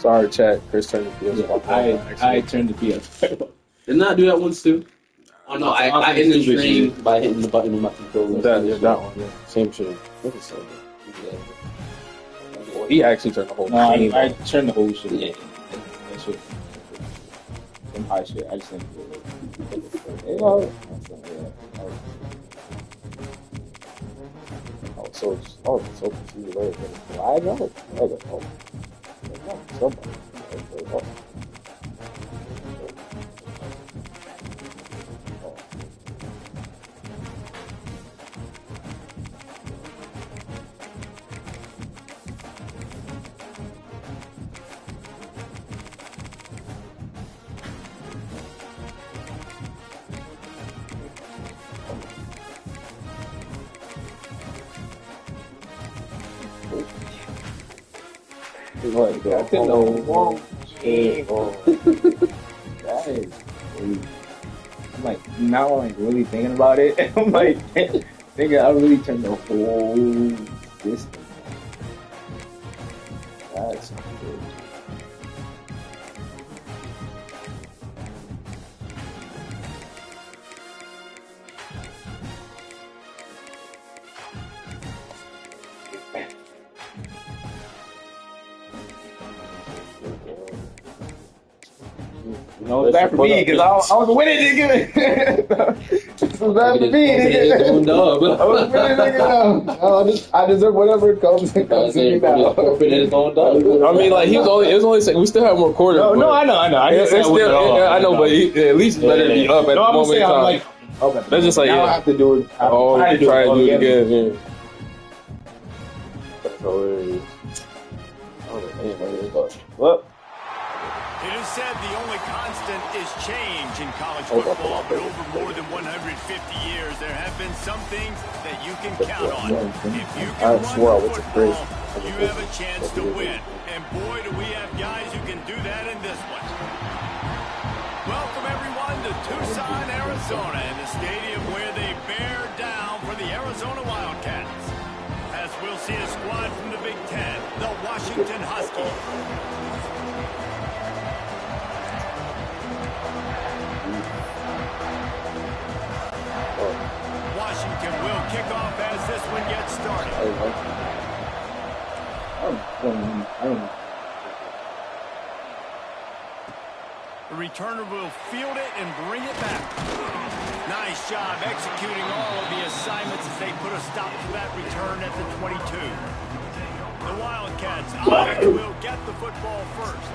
Sorry, chat. Chris turned the PS5. I turned the PS5. Didn't I do that once too? Oh no, I ended the stream by hitting the button on my controller. That one, yeah. Same shit. What is so good? Well, he actually turned the whole No, game. I turned the whole shit. Yeah. That shit. Some high shit. I just think. So confused. Where I know. Somebody. Like, I didn't know. That is crazy. I'm like, now I'm like really thinking about it. I'm like, thinking I really turned the whole system. That's crazy. No, it's bad for me because I was winning, nigga. It's bad for me, nigga. I was winning, nigga. I deserve whatever comes to me now. I mean, like it was only second. We still have more quarters. No, I know. I know, but at least better be up at the moment in time. Like, okay. That's just like now I have to do it. Oh, try to do it again. Yeah. That's hilarious. What? It is said the only constant is change in college football, but over more than 150 years, there have been some things that you can count on. If you can run the football, you have a chance to win. And boy, do we have guys who can do that in this one. Welcome, everyone, to Tucson, Arizona, in the stadium where they bear down for the Arizona Wildcats. As we'll see a squad from the Big Ten, the Washington Huskies. Washington will kick off as this one gets started. I don't know. The returner will field it and bring it back. Nice job executing all of the assignments as they put a stop to that return at the 22. The Wildcats will get the football first.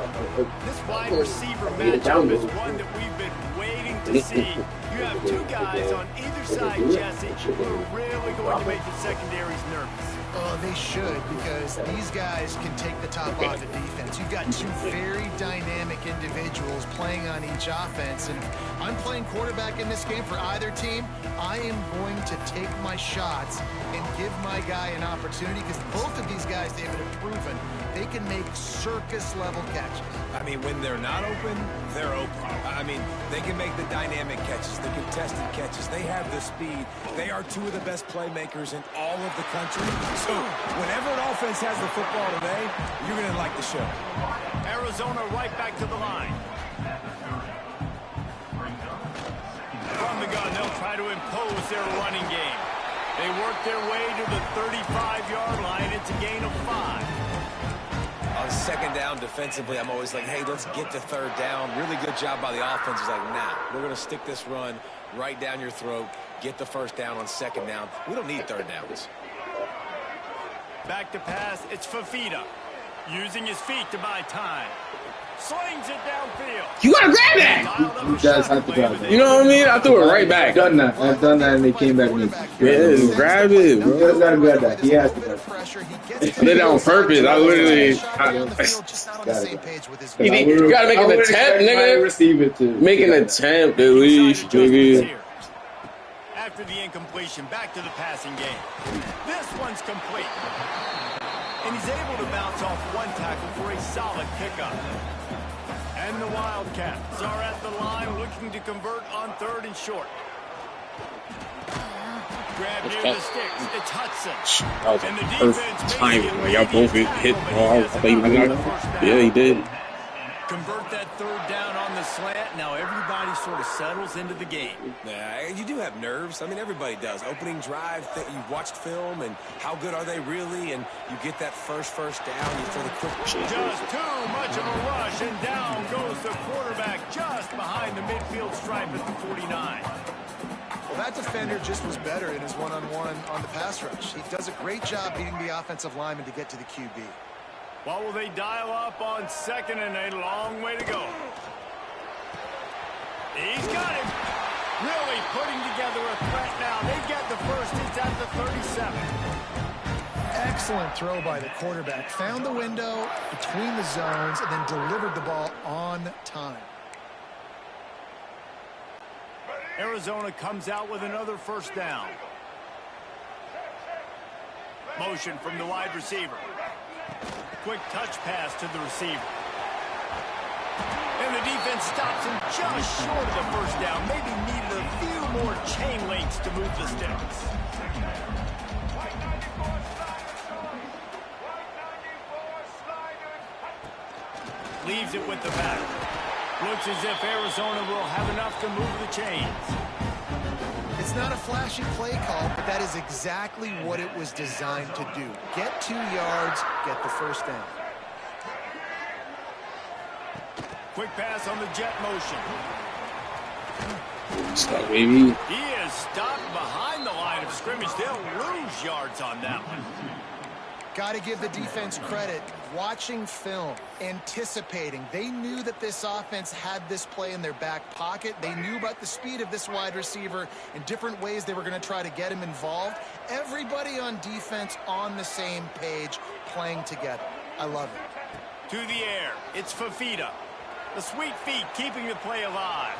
This wide receiver matchup is one that we've been waiting to see. You have two guys on either side, Jesse, who are really going to make the secondaries nervous. Oh, they should, because these guys can take the top off the defense. You've got two very dynamic individuals playing on each offense, and I'm playing quarterback in this game for either team. I am going to take my shots and give my guy an opportunity, because both of these guys, David, have proven they can make circus-level catches. I mean, when they're not open, they're open. I mean, they can make the dynamic catches, the contested catches. They have the speed. They are two of the best playmakers in all of the country. So whenever an offense has the football today, you're going to like the show. Arizona right back to the line. From the gun, they'll try to impose their running game. They work their way to the 35-yard line. It's a gain of 5. On second down defensively, I'm always like, hey, let's get to third down. Really good job by the offense. It's like, nah, we're going to stick this run right down your throat, get the first down on second down. We don't need third downs. Back to pass, it's Fafita. Using his feet to buy time. Slings it downfield. You gotta grab that! You guys have to grab that. You know what I mean? I threw it right back. I've done that, and they came back with me. Yeah, grab it, bro. You guys gotta grab that. He has to grab that. I did that on purpose. I literally... You gotta make an attempt, nigga. Receive it too. Make an attempt, at least, nigga. After the incompletion, back to the passing game. This one's complete. And he's able to bounce off one tackle for a solid pickup. And the Wildcats are at the line looking to convert on third and short. Grab near the sticks. It's Hudson. That was a perfect timing. Like, y'all both hit. Oh, I thought he was. Yeah, he did. Convert that third down on the slant. Now everybody sort of settles into the game. Yeah, you do have nerves. I mean, everybody does. Opening drive, you've watched film, and how good are they really? And you get that first down, you throw the quick. Just too much of a rush, and down goes the quarterback just behind the midfield stripe at the 49. Well, that defender just was better in his one-on-one on the pass rush. He does a great job beating the offensive lineman to get to the QB. What will they dial up on second and a long way to go? He's got him. Really putting together a threat now. They get the first. It's at the 37. Excellent throw by the quarterback. Found the window between the zones and then delivered the ball on time. Arizona comes out with another first down. Motion from the wide receiver. Quick touch pass to the receiver. And the defense stops him just short of the first down. Maybe needed a few more chain links to move the sticks. Leaves it with the back. Looks as if Arizona will have enough to move the chains. It's not a flashy play call, but that is exactly what it was designed to do. Get 2 yards, get the first down. Quick pass on the jet motion. Stop, baby. He is stopped behind the line of scrimmage. They'll lose yards on that one. Got to give the defense credit. Watching film, anticipating. They knew that this offense had this play in their back pocket. They knew about the speed of this wide receiver and different ways they were going to try to get him involved. Everybody on defense on the same page, playing together. I love it. To the air, it's Fafita. The sweet feet keeping the play alive.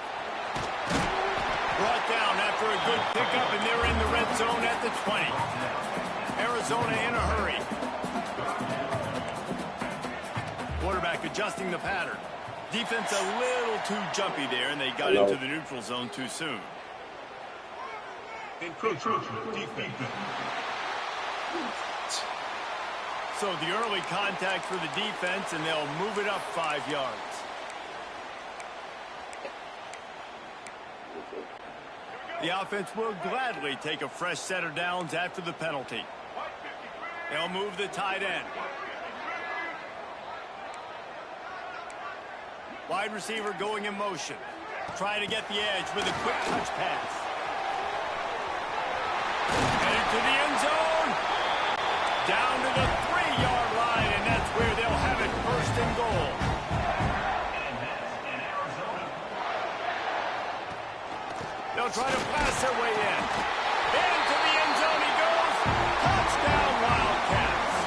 Brought down after a good pickup, and they're in the red zone at the 20. Arizona in a hurry. Quarterback adjusting the pattern. Defense a little too jumpy there, and they got into the neutral zone too soon. So the early contact for the defense, and they'll move it up 5 yards. The offense will gladly take a fresh set of downs after the penalty. They'll move the tight end. Wide receiver going in motion. Trying to get the edge with a quick touch pass. Headed to the end zone. Down to the 3-yard line, and that's where they'll have it, first and goal. They'll try to pass their way in. Into the end zone he goes. Touchdown, Wildcats.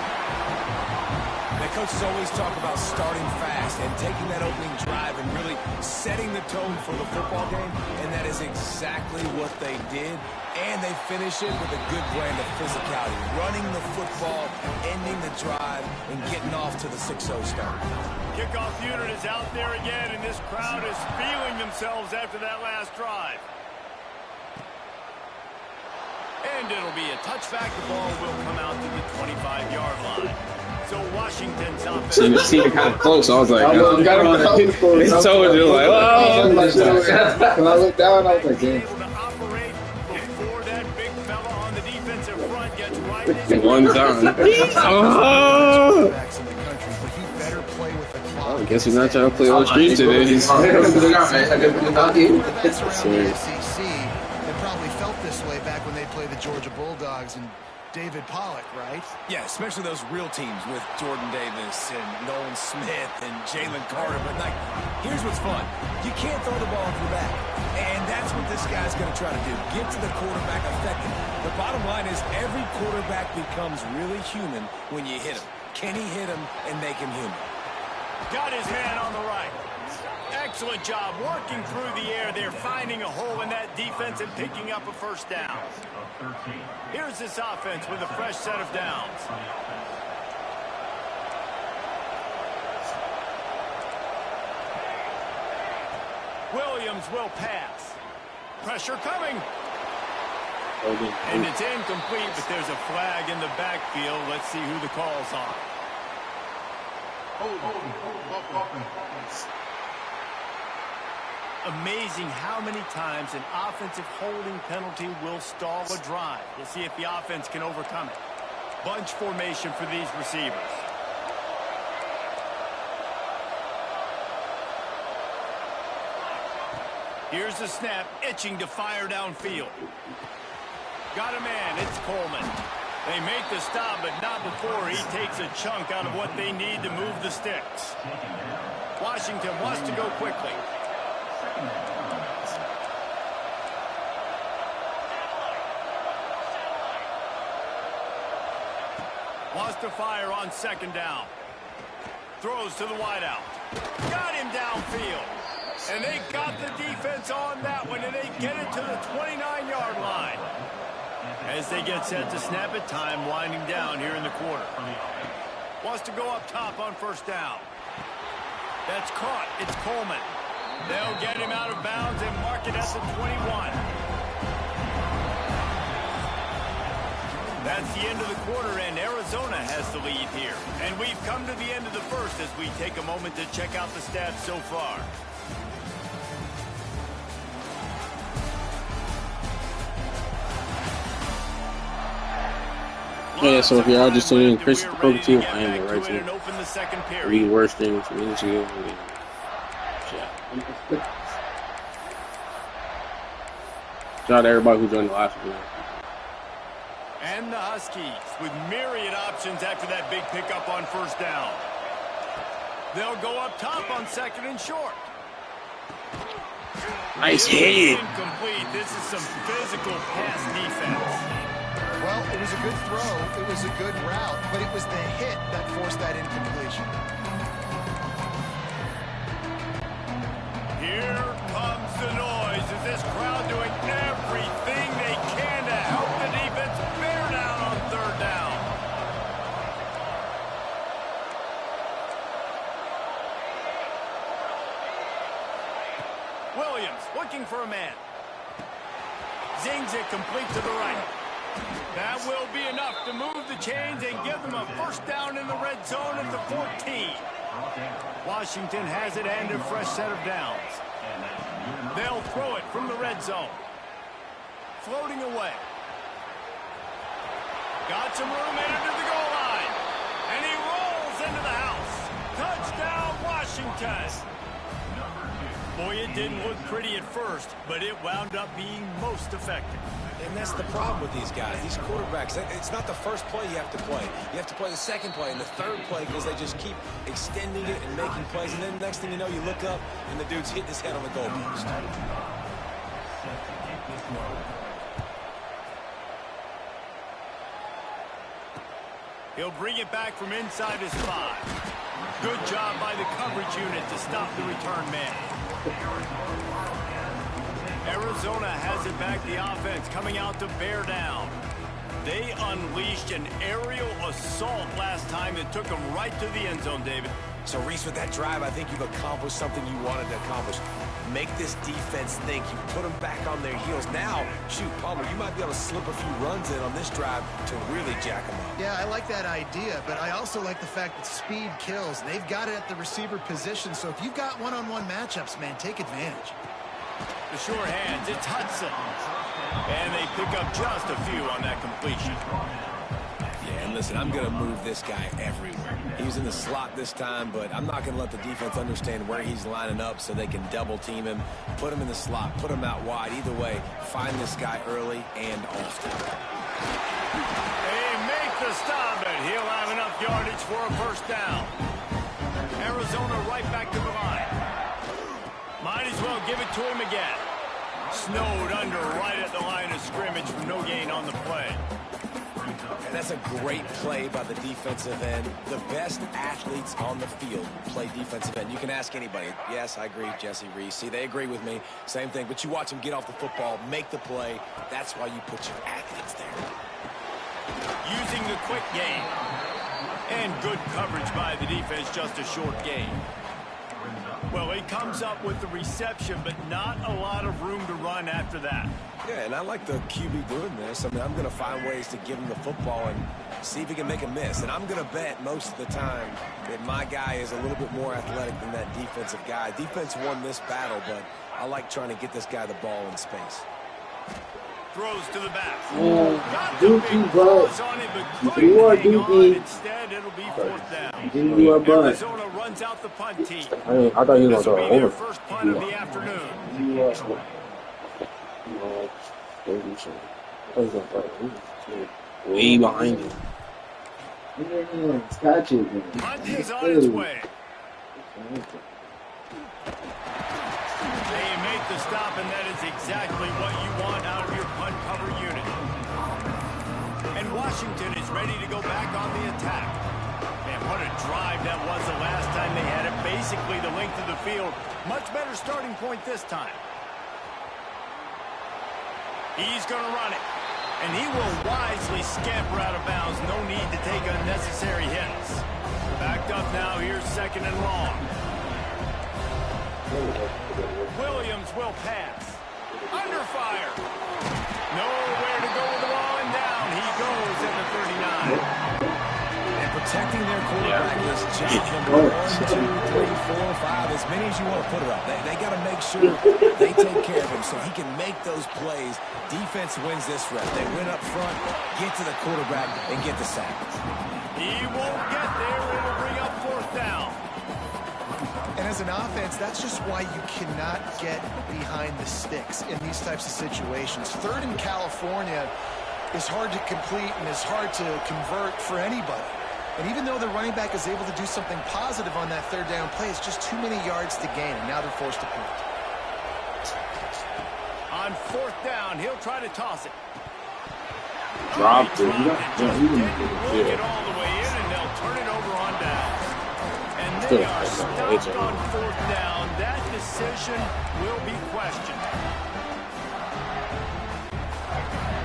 The coaches always talk about starting fast and taking that opening drive and really setting the tone for the football game, and that is exactly what they did. And they finish it with a good brand of physicality, running the football, ending the drive, and getting off to the 6-0 start. Kickoff unit is out there again, and this crowd is feeling themselves after that last drive. And it'll be a touchback. The ball will come out to the 25-yard line. So Washington's offense. Seen it kind of close. I was like, I told you, like, oh. When I looked down, I was like, able to operate before that big fella on the defensive front gets right. One time. Oh. I guess he's not trying to play on the street today. He's Georgia Bulldogs and David Pollock, right? Yeah, especially those real teams with Jordan Davis and Nolan Smith and Jalen Carter. But, like, here's what's fun. You can't throw the ball off your back. And that's what this guy's going to try to do. Get to the quarterback effectively. The bottom line is every quarterback becomes really human when you hit him. Can he hit him and make him human? Got his man on the right. Excellent job working through the air. They're finding a hole in that defense and picking up a first down. Here's this offense with a fresh set of downs. Williams will pass. Pressure coming. And it's incomplete, but there's a flag in the backfield. Let's see who the call's on. Amazing how many times an offensive holding penalty will stall a drive. We'll see if the offense can overcome it. Bunch formation for these receivers. Here's the snap, itching to fire downfield. Got a man, it's Coleman. They make the stop, but not before he takes a chunk out of what they need to move the sticks. Washington wants to go quickly. Wants to fire on second down. Throws to the wideout. Got him downfield. And they got the defense on that one, and they get it to the 29-yard line. As they get set to snap it, time winding down here in the quarter. Wants to go up top on first down. That's caught. It's Coleman. They'll get him out of bounds and mark it at the 21. That's the end of the quarter, and Arizona has the lead here. And we've come to the end of the first as we take a moment to check out the stats so far. Yeah, so if you're just tuning in, Chris the Coke team, I am the right team. The worst things from NCAA. Shout out to everybody who joined the last one. And the Huskies with myriad options after that big pickup on first down. They'll go up top on second and short. Nice hit. Incomplete. This is some physical pass defense. Well, it was a good throw, it was a good route, but it was the hit that forced that incompletion. Here comes the noise. Is this crowd doing everything they can to help the defense bear down on third down? Williams looking for a man. Zings it complete to the right. That will be enough to move the chains and give them a first down in the red zone at the 14. Washington has it and a fresh set of downs. They'll throw it from the red zone. Floating away. Got some room into the goal line. And he rolls into the house. Touchdown, Washington. Boy, it didn't look pretty at first, but it wound up being most effective. And that's the problem with these guys, these quarterbacks. It's not the first play you have to play. You have to play the second play and the third play because they just keep extending it and making plays. And then next thing you know, you look up and the dude's hitting his head on the goalpost. He'll bring it back from inside his 5. Good job by the coverage unit to stop the return man. Arizona has it back, the offense coming out to bear down. They unleashed an aerial assault last time and took them right to the end zone, David. So, Reese, with that drive, I think you've accomplished something you wanted to accomplish. Make this defense think. You put them back on their heels. Now, shoot, Palmer, you might be able to slip a few runs in on this drive to really jack them up. Yeah, I like that idea, but I also like the fact that speed kills. They've got it at the receiver position, so if you've got one-on-one matchups, man, take advantage. The sure hands, it's Hudson. And they pick up just a few on that completion. Yeah, and listen, I'm going to move this guy everywhere. He was in the slot this time, but I'm not going to let the defense understand where he's lining up so they can double team him, put him in the slot, put him out wide. Either way, find this guy early and often. They make the stop, and he'll have enough yardage for a first down. Arizona right back to the line. Might as well give it to him again. Snowed under right at the line of scrimmage for no gain on the play. And that's a great play by the defensive end. The best athletes on the field play defensive end. You can ask anybody. Yes, I agree, Jesse Reese. See, they agree with me. Same thing. But you watch them get off the football, make the play. That's why you put your athletes there. Using the quick game. And good coverage by the defense, just a short gain. Well, he comes up with the reception, but not a lot of room to run after that. Yeah, and I like the QB doing this. I mean, I'm going to find ways to give him the football and see if he can make a miss. And I'm going to bet most of the time that my guy is a little bit more athletic than that defensive guy. Defense won this battle, but I like trying to get this guy the ball in space. Throws to the back. Dookie, bro. You are Dookie. Instead, it'll be fourth down. You are bud. Arizona runs out the punt team. I thought he was This will going be to their over. first punt of the afternoon. You are. Way behind him. Catch it. Punt is on its way. They make the stop, and that is exactly what you want out of your punt cover unit. And Washington is ready to go back on the attack. Man, what a drive that was the last time they had it. Basically the length of the field. Much better starting point this time. He's going to run it. And he will wisely scamper out of bounds. No need to take unnecessary hits. Backed up now. Here's second and long. Williams will pass. Under fire. Nowhere to go with the ball, and down he goes at the 39. And protecting their quarterback is job number 1, 2, 3, 4, 5, as many as you want to put it up. They got to make sure they take care of him so he can make those plays. Defense wins this rep. They win up front, get to the quarterback, and get the sack. He won't get there. It'll bring up fourth down. And as an offense, that's just why you cannot get behind the sticks in these types of situations. Third in California is hard to complete and is hard to convert for anybody. And even though the running back is able to do something positive on that third down play, it's just too many yards to gain, and now they're forced to punt. On fourth down, he'll try to toss it. Dropped it. Didn't work it all the way in, and they'll turn it over on down. And they are stopped on fourth down. That decision will be questioned.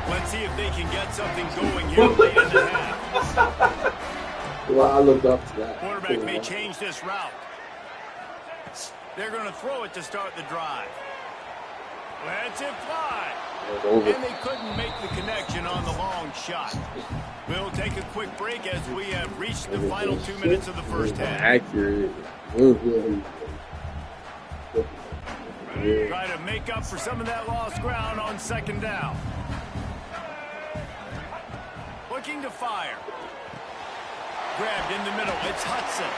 Let's see if they can get something going here late in the half. Well, I looked up to that. Quarterback may change this route. They're going to throw it to start the drive. Lets it fly. And they couldn't make the connection on the long shot. We'll take a quick break as we have reached the final 2 minutes of the first half. Accurate. Try to make up for some of that lost ground on second down. Looking to fire. Grabbed in the middle. It's Hudson.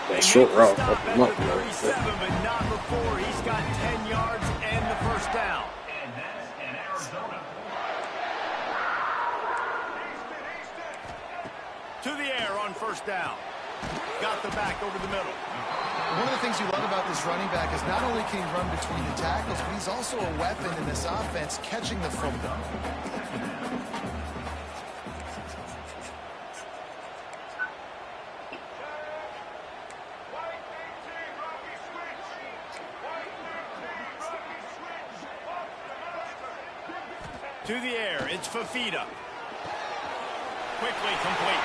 That short route. Stop Fucked him at up. the 37, but not before. He's got 10 yards and the first down. And that's in Arizona. To the air on first down. Got the back over the middle. One of the things you love about this running back is not only can he run between the tackles, but he's also a weapon in this offense catching the football. To the air, it's Fafita. Quickly complete.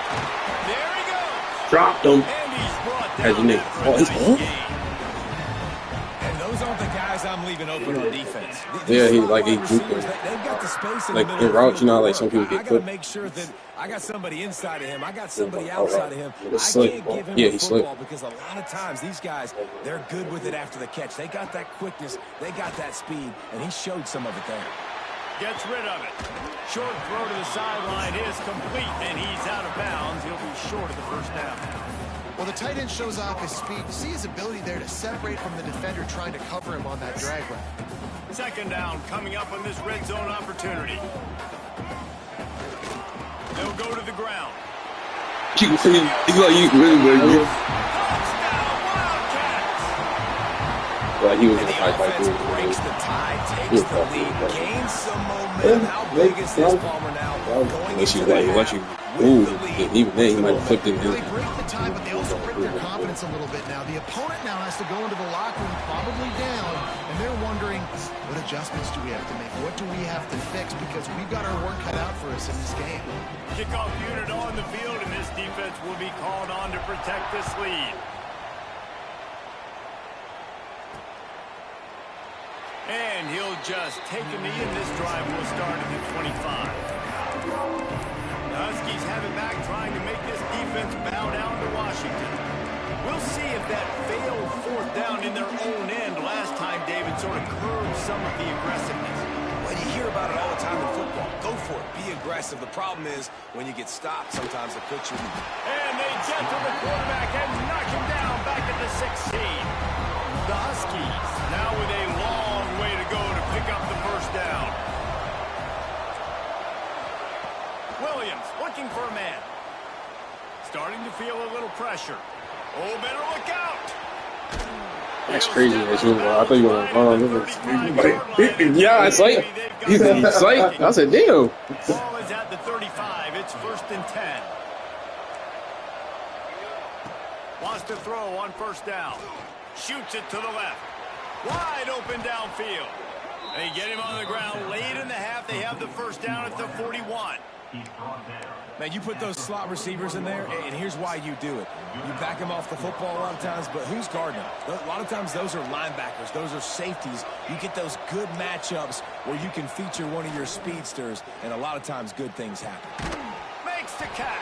There he goes. Dropped him. And he's brought As down you after a oh, he's nice home? gain. And those aren't the guys I'm leaving open on defense. Yeah, he like he Receivers, they've got the space in like the middle in of the routes, you know, field. like some people I get got to clipped. make sure that I got somebody inside of him. I got somebody outside of him. I Slick. can't give him Yeah, the he slick. football because a lot of times these guys, they're good with it after the catch. They got that quickness. They got that speed, and he showed some of it there. Gets rid of it. Short throw to the sideline is complete, and he's out of bounds. He'll be short of the first down. Well, the tight end shows off his speed. You see his ability there to separate from the defender trying to cover him on that drag route. Second down coming up on this red zone opportunity. They'll go to the ground. You can see him. He's like, you really, really. Touchdown, Wildcats! Like he was And in the a fight offense like breaks the tie, takes the lead, gains some momentum. How big is this, Palmer, now? Going Unless into you the like, half you with move, the lead. even then he might have flipped it. Well, they break the tie, but they also break their confidence a little bit now. The opponent now has to go into the locker room probably down, and they're wondering, what adjustments do we have to make? What do we have to fix? Because we've got our work cut out for us in this game. Kickoff unit on the field, and this defense will be called on to protect this lead. And he'll just take a knee, and this drive will start at the 25. The Huskies have it back, trying to make this defense bow down to Washington. We'll see if that failed fourth down in their own end last time, David, sort of curbed some of the aggressiveness. Well, you hear about it all the time in football. Go for it. Be aggressive. The problem is when you get stopped, sometimes it puts you. And they get to the quarterback and knock him down back at the 16. The Huskies now with a long way to go to pick up the first down. Williams looking for a man. Starting to feel a little pressure. Oh, better look out. That's crazy. I thought you were wrong. Yeah, it's like he's like I said, damn. Ball is at the 35. It's 1st and 10. Wants to throw on first down. Shoots it to the left. Wide open downfield. They get him on the ground late in the half. They have the first down at the 41. Man, you put those slot receivers in there, and here's why you do it. You back them off the football a lot of times, but who's guarding them? A lot of times those are linebackers. Those are safeties. You get those good matchups where you can feature one of your speedsters, and a lot of times good things happen. Makes the catch.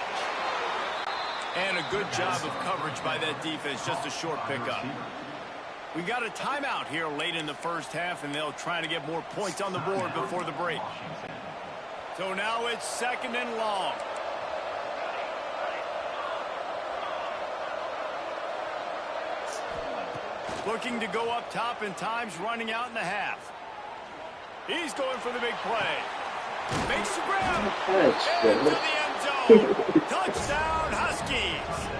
And a good job of coverage by that defense. Just a short pickup. We got a timeout here late in the first half, and they'll try to get more points on the board before the break. So now it's 2nd and long. Looking to go up top, and time's running out in the half. He's going for the big play. Makes the grab. Into the end zone. Touchdown, Huskies.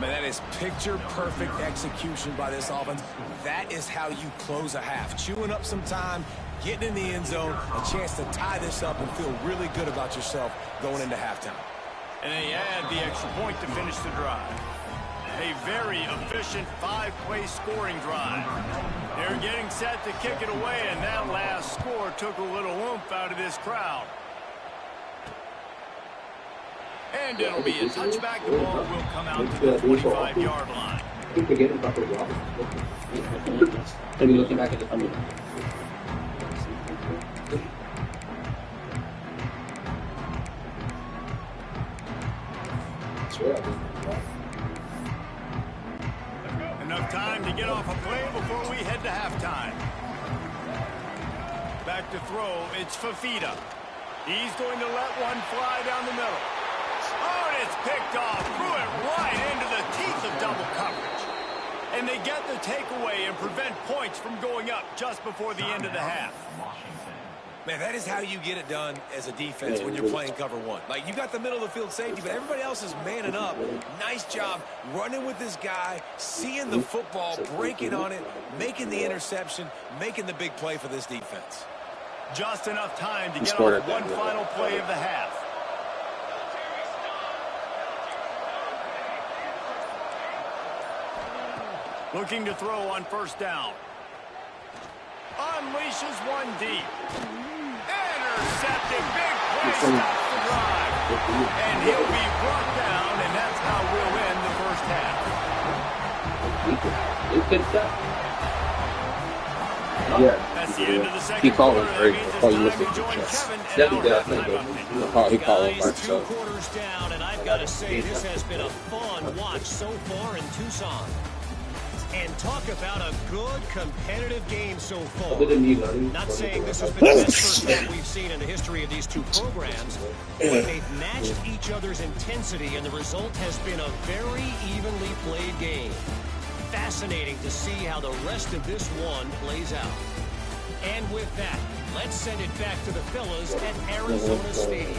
Man, that is picture-perfect execution by this offense. That is how you close a half. Chewing up some time, getting in the end zone, a chance to tie this up and feel really good about yourself going into halftime. And they add the extra point to finish the drive. A very efficient 5-play scoring drive. They're getting set to kick it away, and that last score took a little oomph out of this crowd. And it'll be a touchback. The ball will come out to the 25-yard line. Maybe looking back at the camera. Enough time to get off a play before we head to halftime. Back to throw, it's Fafita. He's going to let one fly down the middle. Oh, and it's picked off. Threw it right into the teeth of double coverage. And they get the takeaway and prevent points from going up just before the end of the half. Man, that is how you get it done as a defense when you're playing cover one. Like, you got the middle of the field safety, but everybody else is manning up. Nice job running with this guy, seeing the football, breaking on it, making the interception, making the big play for this defense. Just enough time to get off one final play of the half. Looking to throw on first down. Unleashes one deep. Intercepted. Big play. Stops the drive. And he'll be brought down, and that's how we'll end the first half. That's the end of the second He called quarter. him That very means well. it's You time listen to to join chess. Kevin and Definitely our did. I think timeout. he called him by Guys, 2 himself. quarters down, and I've got to say this has been a fun watch so far in Tucson. And talk about a good competitive game so far. Not saying this has been the best first half we've seen in the history of these two programs, but they've matched each other's intensity, and the result has been a very evenly played game. Fascinating to see how the rest of this one plays out. And with that, let's send it back to the fellas at Arizona Stadium.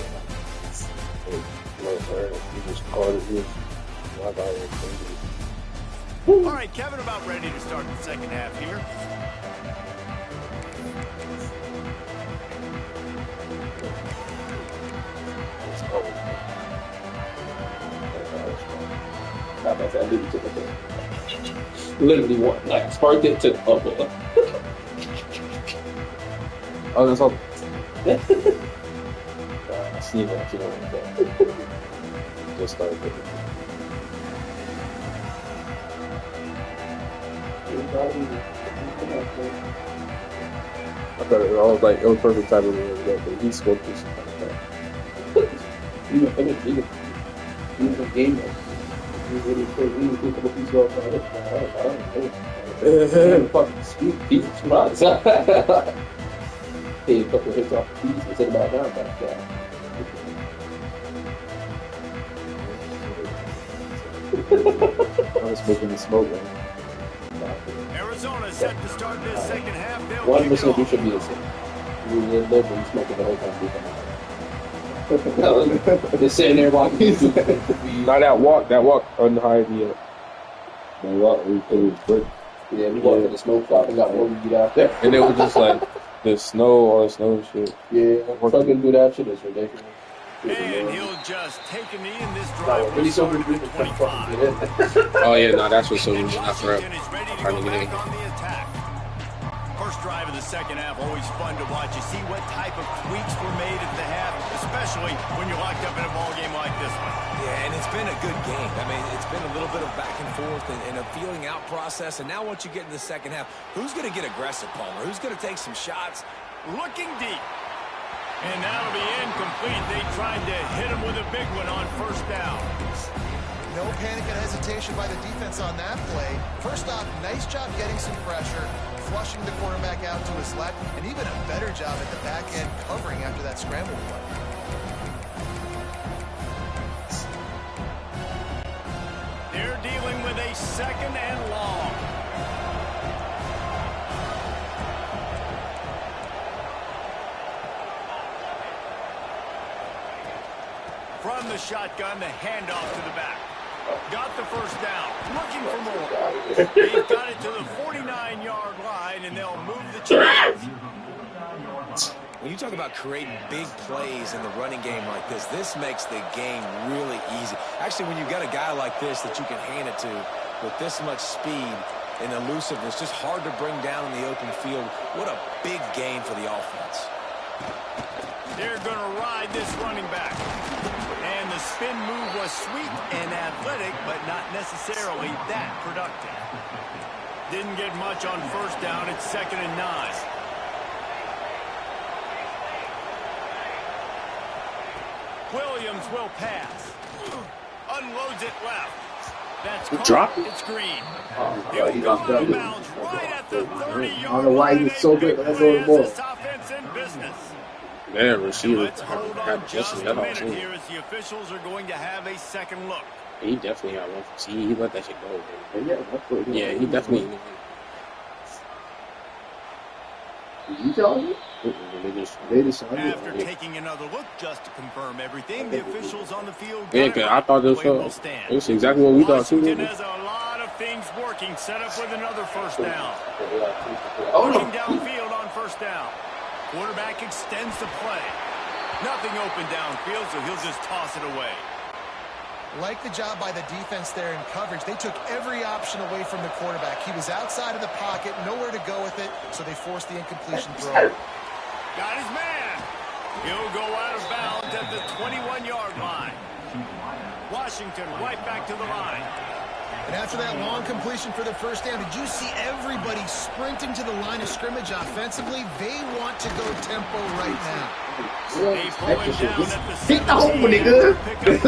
All right, Kevin, about ready to start the second half here. Literally what? Like sparked it to up. Oh, that's all. I see that. Just started. I thought it was like it was perfect timing but he spoke this kind of thing. Even the game he really put a couple pieces off my head. I don't know. Fucking speed, piece of surprise. Hey, a couple of hits off the piece and set it back down. I was smoking the smoke, man. Arizona set to start this second half. 1% we should be the same. We live and smoking the whole time. Just sitting there walking. Not that walk unhired me up. That walk, it was brick. Yeah, we walked in the smoke shop and got one weed out there. And it was just like the snow, all the snow and shit. Yeah, fucking do that shit is ridiculous. And he'll just take a knee in this drive. Really so good to 25. Oh yeah, no, that's what's so good. Not forever. Trying to get in. First drive of the second half, always fun to watch. You see what type of tweaks were made at the half, especially when you're locked up in a ball game like this one. Yeah, and it's been a good game. I mean, it's been a little bit of back and forth and a feeling out process. And now once you get in the second half, who's going to get aggressive, Palmer? Who's going to take some shots? Looking deep. And that'll be incomplete. They tried to hit him with a big one on first down. No panic and hesitation by the defense on that play. First off, nice job getting some pressure, flushing the quarterback out to his left, and even a better job at the back end covering after that scramble play. They're dealing with a second and long. From the shotgun, the handoff to the back. Got the first down. Looking for more. They've got it to the 49-yard line, and they'll move the chains. When you talk about creating big plays in the running game like this makes the game really easy. Actually, when you've got a guy like this that you can hand it to with this much speed and elusiveness, just hard to bring down in the open field, what a big gain for the offense. They're going to ride this running back. And the spin move was sweet and athletic, but not necessarily that productive. Didn't get much on first down. It's 2nd and 9. Williams will pass. Unloads it left. That's drop. It's Green. He'll go out of bounds right at the 30-yard line. I don't know why he was so good, but that's all the ball. This offense in business. Man, receiver. Let's hold on just a minute here as the officials are going to have a second look. He definitely had one. See, he let that shit go. Yeah, he definitely. Did you tell me? After taking another look just to confirm everything, the officials on the field Yeah, because I thought it was exactly what we thought too. Washington has a lot of things working, set up with another first down. Looking downfield on first down. Quarterback extends the play. Nothing open downfield, so he'll just toss it away. Like the job by the defense there in coverage. They took every option away from the quarterback. He was outside of the pocket, nowhere to go with it, so they forced the incompletion throw. Got his man. He'll go out of bounds at the 21-yard line. Washington right back to the line. And after that long completion for the first down, did you see everybody sprinting to the line of scrimmage offensively? They want to go tempo right now. They pull him down at the 17. Hit the hole, nigga.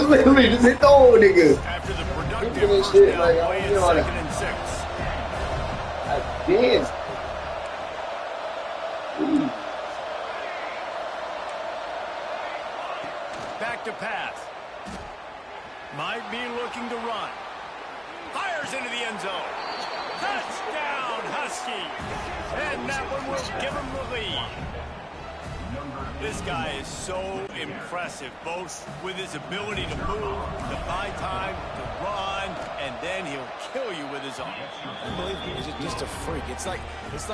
Literally, just hit the hole, nigga. After the productive first down play at 2nd and 6. Damn. Back to pass. Might be looking to run. Fires into the end zone. Touchdown, Husky. And that one will give him the lead. This guy is so impressive, both with his ability to move, to buy time, to run, and then he'll kill you with his arm. Unbelievable. He's just a freak. It's like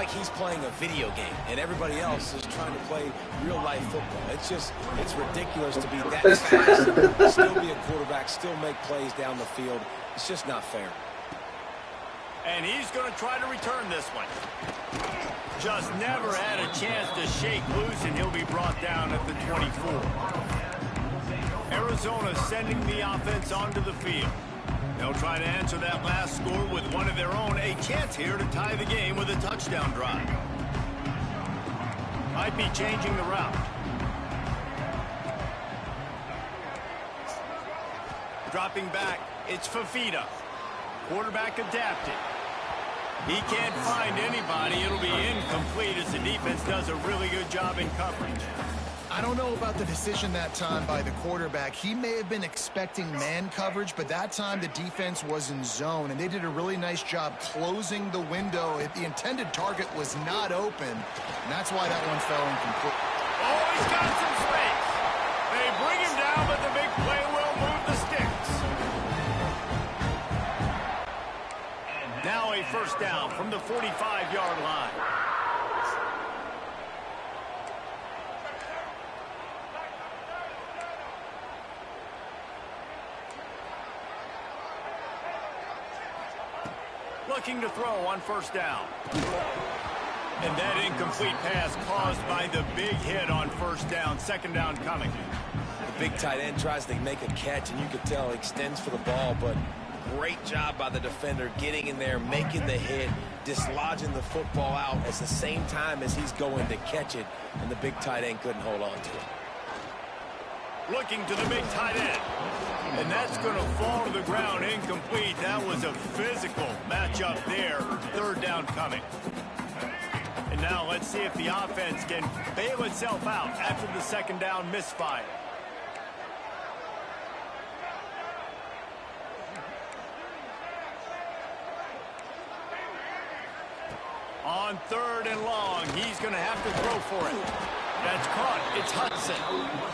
he's playing a video game, and everybody else is trying to play real-life football. It's ridiculous to be that fast, still be a quarterback, still make plays down the field. It's just not fair. And he's going to try to return this one. Just never had a chance to shake loose, and he'll be brought down at the 24. Arizona sending the offense onto the field. They'll try to answer that last score with one of their own. A chance here to tie the game with a touchdown drive. Might be changing the route. Dropping back, it's Fafita. Quarterback adapted. He can't find anybody. It'll be incomplete as the defense does a really good job in coverage. I don't know about the decision that time by the quarterback. He may have been expecting man coverage, but that time the defense was in zone, and they did a really nice job closing the window. The intended target was not open, and that's why that one fell incomplete. Oh, he's got some space. They bring him down, but the big play will move the sticks. Now a first down from the 45-yard line. Looking to throw on first down. And that incomplete pass caused by the big hit on first down. Second down coming. The big tight end tries to make a catch, and you can tell he extends for the ball, but great job by the defender getting in there, making the hit, dislodging the football out at the same time as he's going to catch it, and the big tight end couldn't hold on to it. Looking to the big tight end. And that's going to fall to the ground incomplete. That was a physical matchup there. Third down coming. And now let's see if the offense can bail itself out after the second down misfire. On third and long, he's going to have to throw for it. That's caught. It's Hudson.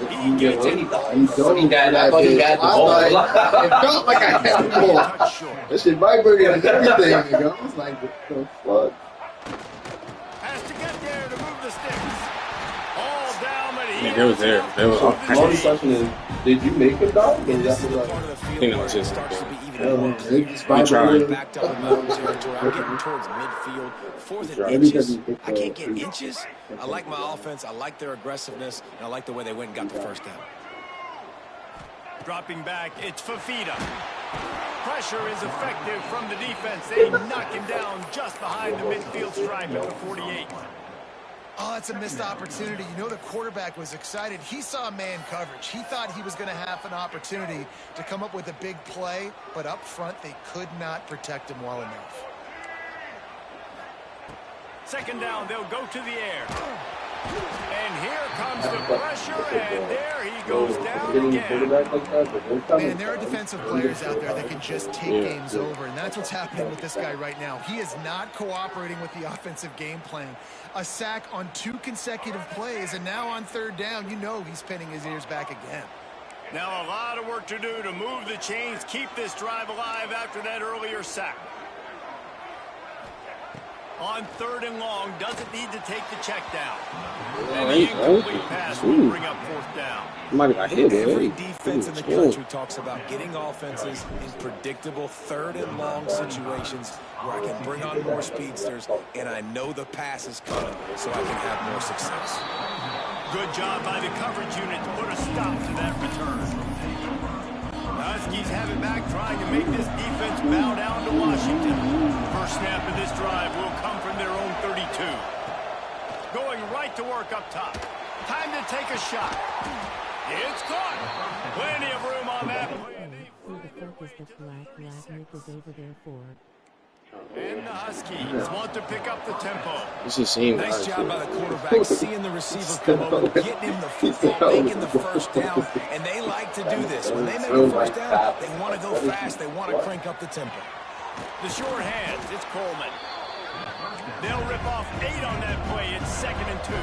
He gets it. I thought he had the ball. It felt like I had the ball. This is my burger and everything. You know? It's like the fuck. Has to get there to move the sticks. All down, but he They was there. They was all The only question is, did you make a dog? And this is the part of the field think it where was it just starts to like be even more We tried. backed up in my own territory. I'm getting towards midfield. Fourth and inches. I can't get inches. I like my offense. I like their aggressiveness. And I like the way they went and got the first down. dropping back. It's Fafita. Pressure is effective from the defense. They knock him down just behind the midfield stripe at the 48. Oh, that's a missed opportunity. You know, the quarterback was excited. He saw man coverage. He thought he was going to have an opportunity to come up with a big play, but up front, they could not protect him well enough. Second down, they'll go to the air. And here comes the pressure, and there he goes down again. Man, there are defensive players out there that can just take games over, and that's what's happening with this guy right now. He is not cooperating with the offensive game plan. A sack on 2 consecutive plays, and now on third down, you know he's pinning his ears back again. Now a lot of work to do to move the chains, keep this drive alive after that earlier sack. On third and long, doesn't need to take the check down. And the incomplete pass will bring up fourth down. Every defense in the country talks about getting offenses in predictable third and long situations where I can bring on more speedsters and I know the pass is coming so I can have more success. Good job by the coverage unit to put a stop to that return. Huskies have it back, trying to make this defense bow down to Washington. First snap of this drive will come from their own 32. Going right to work up top. Time to take a shot. It's caught. Plenty of room on that play. And the Huskies want to pick up the tempo. This is seeing nice job by the quarterback, seeing the receiver come over, getting him the football, making the first down, and they like to do this. When they make a first down, they want to go fast, they want to crank up the tempo. The short hands, it's Coleman. They'll rip off 8 on that play. It's 2nd and 2.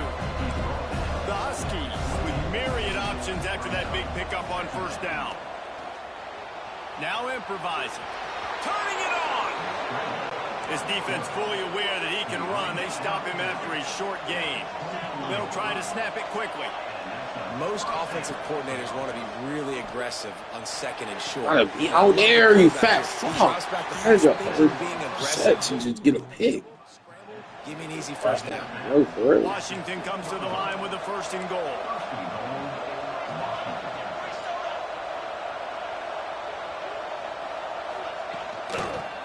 The Huskies with myriad options after that big pickup on first down. Now improvising. Turning it on. His defense fully aware that he can run. They stop him after a short gain. They'll try to snap it quickly. Most offensive coordinators want to be really aggressive on 2nd and short. Gotta be out there, you fat fuck. There's a being aggressive. set to just get a pick. Give me an easy first down. No, for real. Washington comes to the line with a 1st and goal.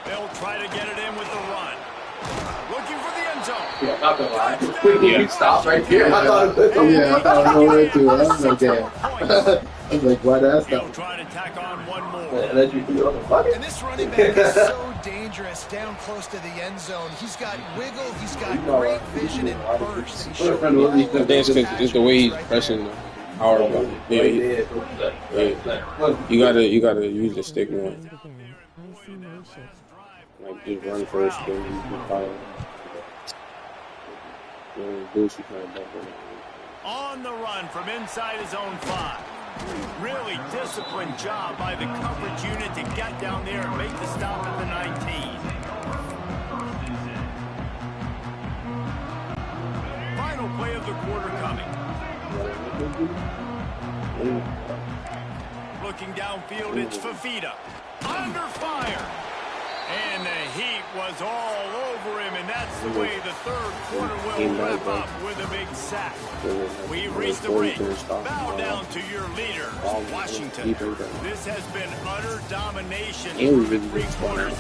They'll try to get it in with the run. Looking for the end Yeah, not gonna lie. Yeah. Stop right here. I thought it was over too. I was like, damn. I was like, why did I stop? He'll try to tack on one more. And then you put on the bucket. And this running back is so dangerous down close to the end zone. He's got wiggle, he's got great vision and burst. And he's showing all of That's those because it's the way he's attributes pressing the power button. Yeah, you gotta use the stick more. Like just run first, then you can follow. On the run from inside his own 5. Really disciplined job by the coverage unit to get down there and make the stop at the 19. Final play of the quarter coming. Looking downfield, it's Fafita. Under fire. And the heat was all over him, and that's the way the third quarter will wrap up with a big sack. We've reached the break. Bow down to your leader, Washington. This has been utter domination for 3 quarters.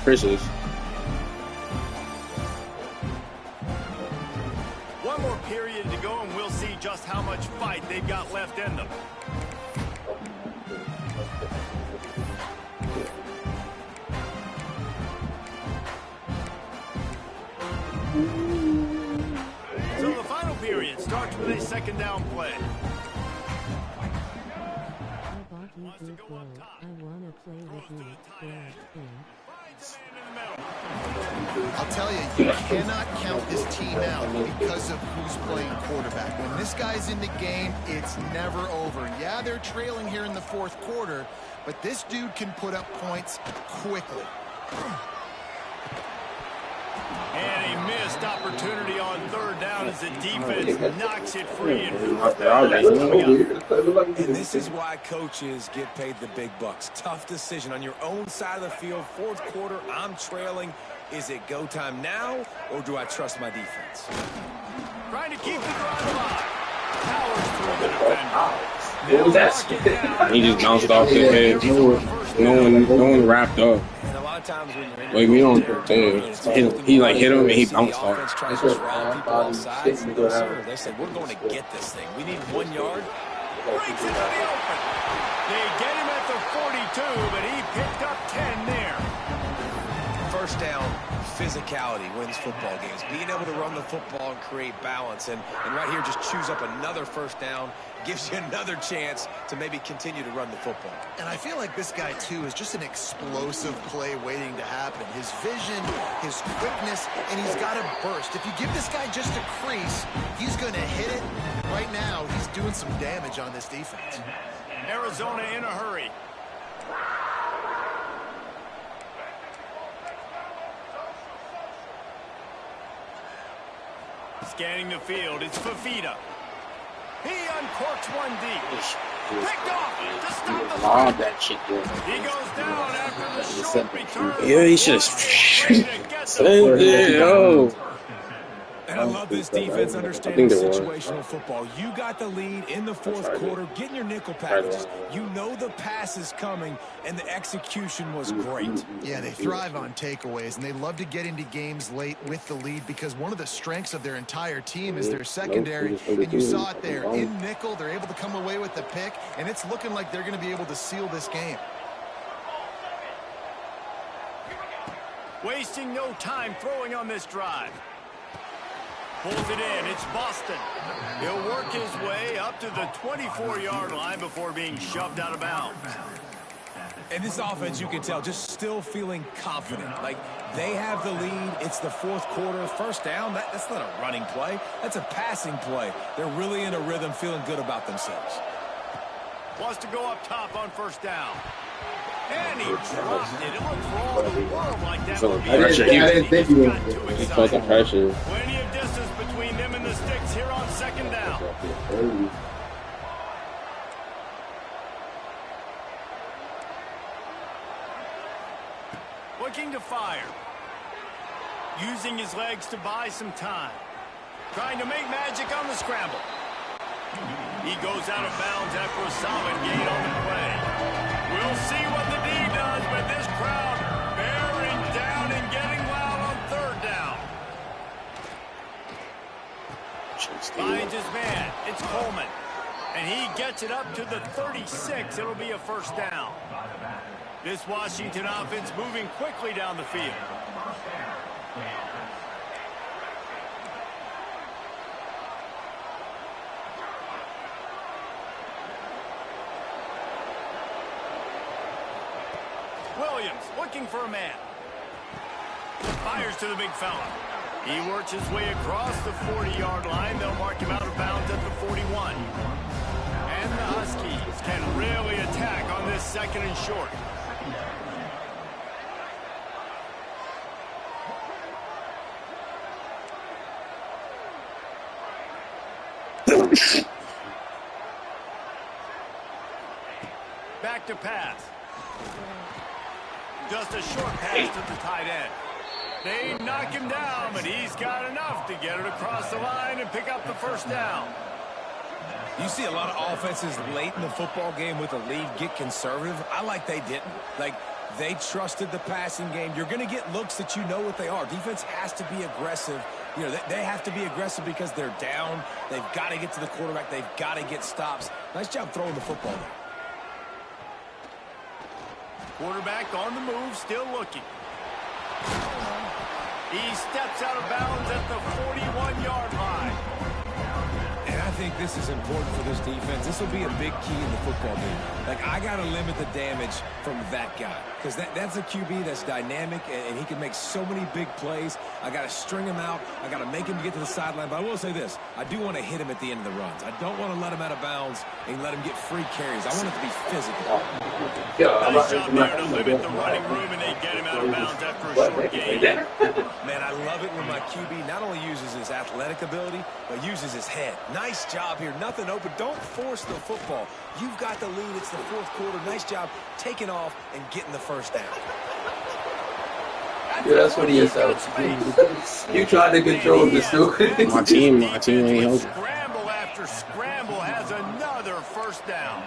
Chris's. One more period to go, and we'll see just how much fight they've got left in them. So the final period starts with a second down play. Wants to go up top. I'll tell you, you cannot count this team out because of who's playing quarterback. When this guy's in the game, it's never over. Yeah, they're trailing here in the fourth quarter, but this dude can put up points quickly. And a missed opportunity on third down as the defense knocks it free. And this is why coaches get paid the big bucks. Tough decision on your own side of the field. Fourth quarter, I'm trailing. Is it go time now, or do I trust my defense? Trying to keep the drive alive. Powers through the defender. What was that? He just bounced off his head. No one wrapped up. And a lot of times when you're in Like we don't he like hit him and he bounced off. Tries to draw people off sides. And they said, we're going to get this thing. We need 1 yard. Breaks into the open. They get him at the 42, but he picked up 10 there. First down, physicality wins football games. Being able to run the football and create balance. And right here, just choose up another first down. Gives you another chance to maybe continue to run the football. And I feel like this guy, too, is just an explosive play waiting to happen. His vision, his quickness, and he's got a burst. If you give this guy just a crease, he's going to hit it. Right now, he's doing some damage on this defense. Arizona in a hurry. Scanning the field, it's Fafita. He uncorks one deep. Picked off to stop the Lob that shit. He goes down after the short return. Yeah, he should have. And I love this defense understanding situational football. You got the lead in the fourth quarter, getting your nickel packages. You know the pass is coming, and the execution was great. Yeah, they thrive on takeaways, and they love to get into games late with the lead because one of the strengths of their entire team is their secondary, and you saw it there. In nickel, they're able to come away with the pick, and it's looking like they're going to be able to seal this game. Wasting no time throwing on this drive. Pulls it in. It's Boston. He'll work his way up to the 24-yard line before being shoved out of bounds. And this offense, you can tell, just still feeling confident. Like, they have the lead. It's the fourth quarter. First down, that's not a running play. That's a passing play. They're really in a rhythm, feeling good about themselves. Wants to go up top on first down. And he dropped it. It looks for all the world like that. So pressure. He felt the pressure. Plenty of distance between them and the sticks here on second down. Looking to fire. Using his legs to buy some time. Trying to make magic on the scramble. He goes out of bounds after a solid gain on the play. We'll see what the D does, but this crowd bearing down and getting loud it's Coleman. And he gets it up to the 36. It'll be a first down. This Washington offense moving quickly down the field. Williams looking for a man. Fires to the big fella. He works his way across the 40-yard line. They'll mark him out of bounds at the 41. And the Huskies can really attack on this second and short. Back to pass. Just a short pass to the tight end. They knock him down, but he's got enough to get it across the line and pick up the first down. You see a lot of offenses late in the football game with a lead get conservative. I like they didn't. Like, they trusted the passing game. You're going to get looks that you know what they are. Defense has to be aggressive. You know, they have to be aggressive because they're down. They've got to get to the quarterback. They've got to get stops. Nice job throwing the football there. Quarterback on the move, still looking. He steps out of bounds at the 41-yard line. And I think this is important for this defense. This will be a big key in the football game. Like, I got to limit the damage from that guy. Because that's a QB that's dynamic, and he can make so many big plays. I got to string him out. I got to make him get to the sideline. But I will say this. I do want to hit him at the end of the runs. I don't want to let him out of bounds and let him get free carries. I want it to be physical. Nice job there to limit the running room, and they get him out of bounds after a short gain. Man, I love it when my QB not only uses his athletic ability, but uses his head. Nice job here. Nothing open. Don't force the football. You've got the lead. It's the fourth quarter. Nice job taking off and getting the first down. Yeah, that's what he is, though. You tried to control this, dude. My team ain't helping. Scramble after scramble has another first down.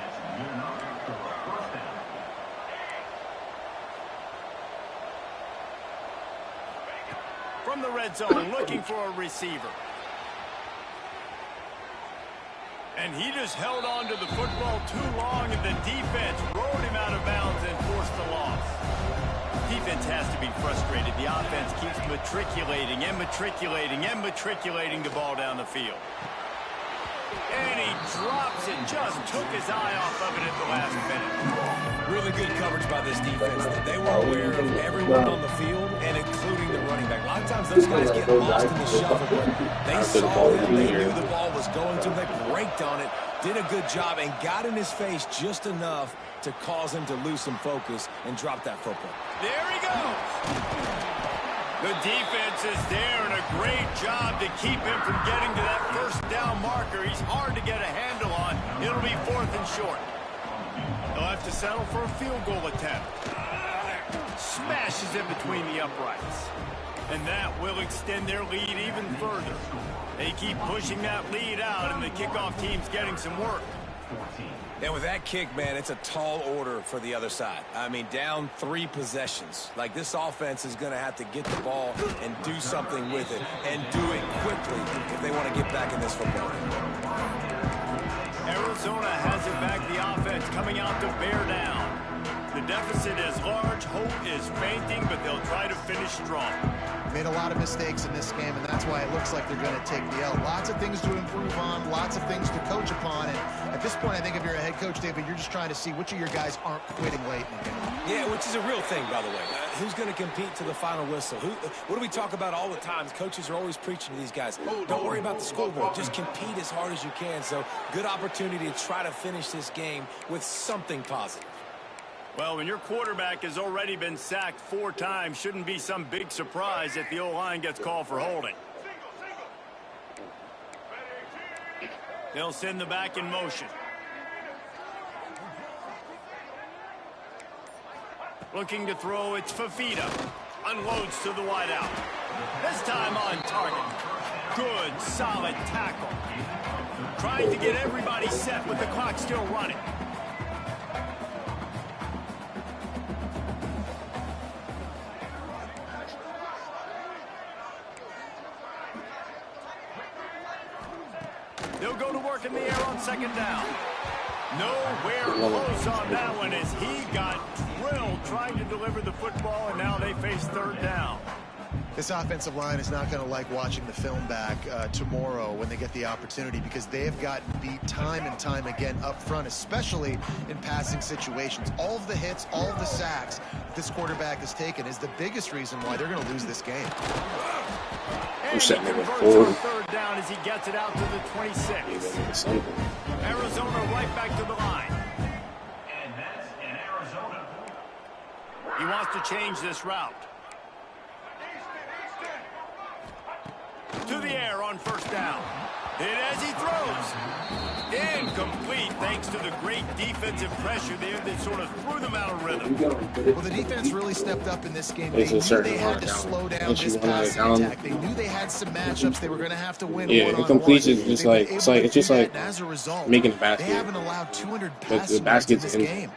From the red zone, looking for a receiver. And he just held on to the football too long, and the defense rode him out of bounds and forced the loss. Defense has to be frustrated. The offense keeps matriculating and matriculating and matriculating the ball down the field. And he drops it, just took his eye off of it at the last minute. Really good coverage by this defense. They were aware of everyone on the field, and including the running back. A lot of times those guys get lost in the shuffle, but they saw him, they knew the ball was going to them. They braked on it, did a good job, and got in his face just enough to cause him to lose some focus and drop that football. There he goes. The defense is there, and a great job to keep him from getting to that first down marker. He's hard to get a handle on. It'll be 4th and short. They'll have to settle for a field goal attempt. Smashes in between the uprights. And that will extend their lead even further. They keep pushing that lead out, and the kickoff team's getting some work. And with that kick, man, it's a tall order for the other side. I mean, down 3 possessions. Like, this offense is going to have to get the ball and do something with it, and do it quickly if they want to get back in this football game. Arizona has it back. The offense coming out to bear down. The deficit is large. Hope is fainting, but they'll try to finish strong. Made a lot of mistakes in this game, and that's why it looks like they're going to take the L. Lots of things to improve on, lots of things to coach upon, and at this point, I think if you're a head coach, David, you're just trying to see which of your guys aren't quitting late in the game. Yeah, which is a real thing, by the way. Who's going to compete to the final whistle? What do we talk about all the time? Coaches are always preaching to these guys. Don't worry about the scoreboard. Just compete as hard as you can. So, good opportunity to try to finish this game with something positive. Well, when your quarterback has already been sacked 4 times, shouldn't be some big surprise that the O-line gets called for holding. They'll send the back in motion. Looking to throw, it's Fafita. Unloads to the wideout. This time on target. Good, solid tackle. Trying to get everybody set with the clock still running. They'll They'll go to work in the air on second down. Nowhere close on that one as he got drilled trying to deliver the football, and now they face third down. This offensive line is not going to like watching the film back tomorrow when they get the opportunity, because they have gotten beat time and time again up front, especially in passing situations. All of the hits, all of the sacks that this quarterback has taken is the biggest reason why they're going to lose this game. And he converts on third down as he gets it out to the 26. Arizona right back to the line. And that's in Arizona. He wants to change this route. To the air on first down. Hit as he throws. Incomplete thanks to the great defensive pressure there that sort of threw them out of rhythm. Well, the defense really stepped up in this game. They knew they had to slow down this passing attack. They knew they had some matchups they were going to have to win. Yeah, incompletion is just like it's just like as a result, making a basket. They haven't allowed 200 But passes the basket's in this game.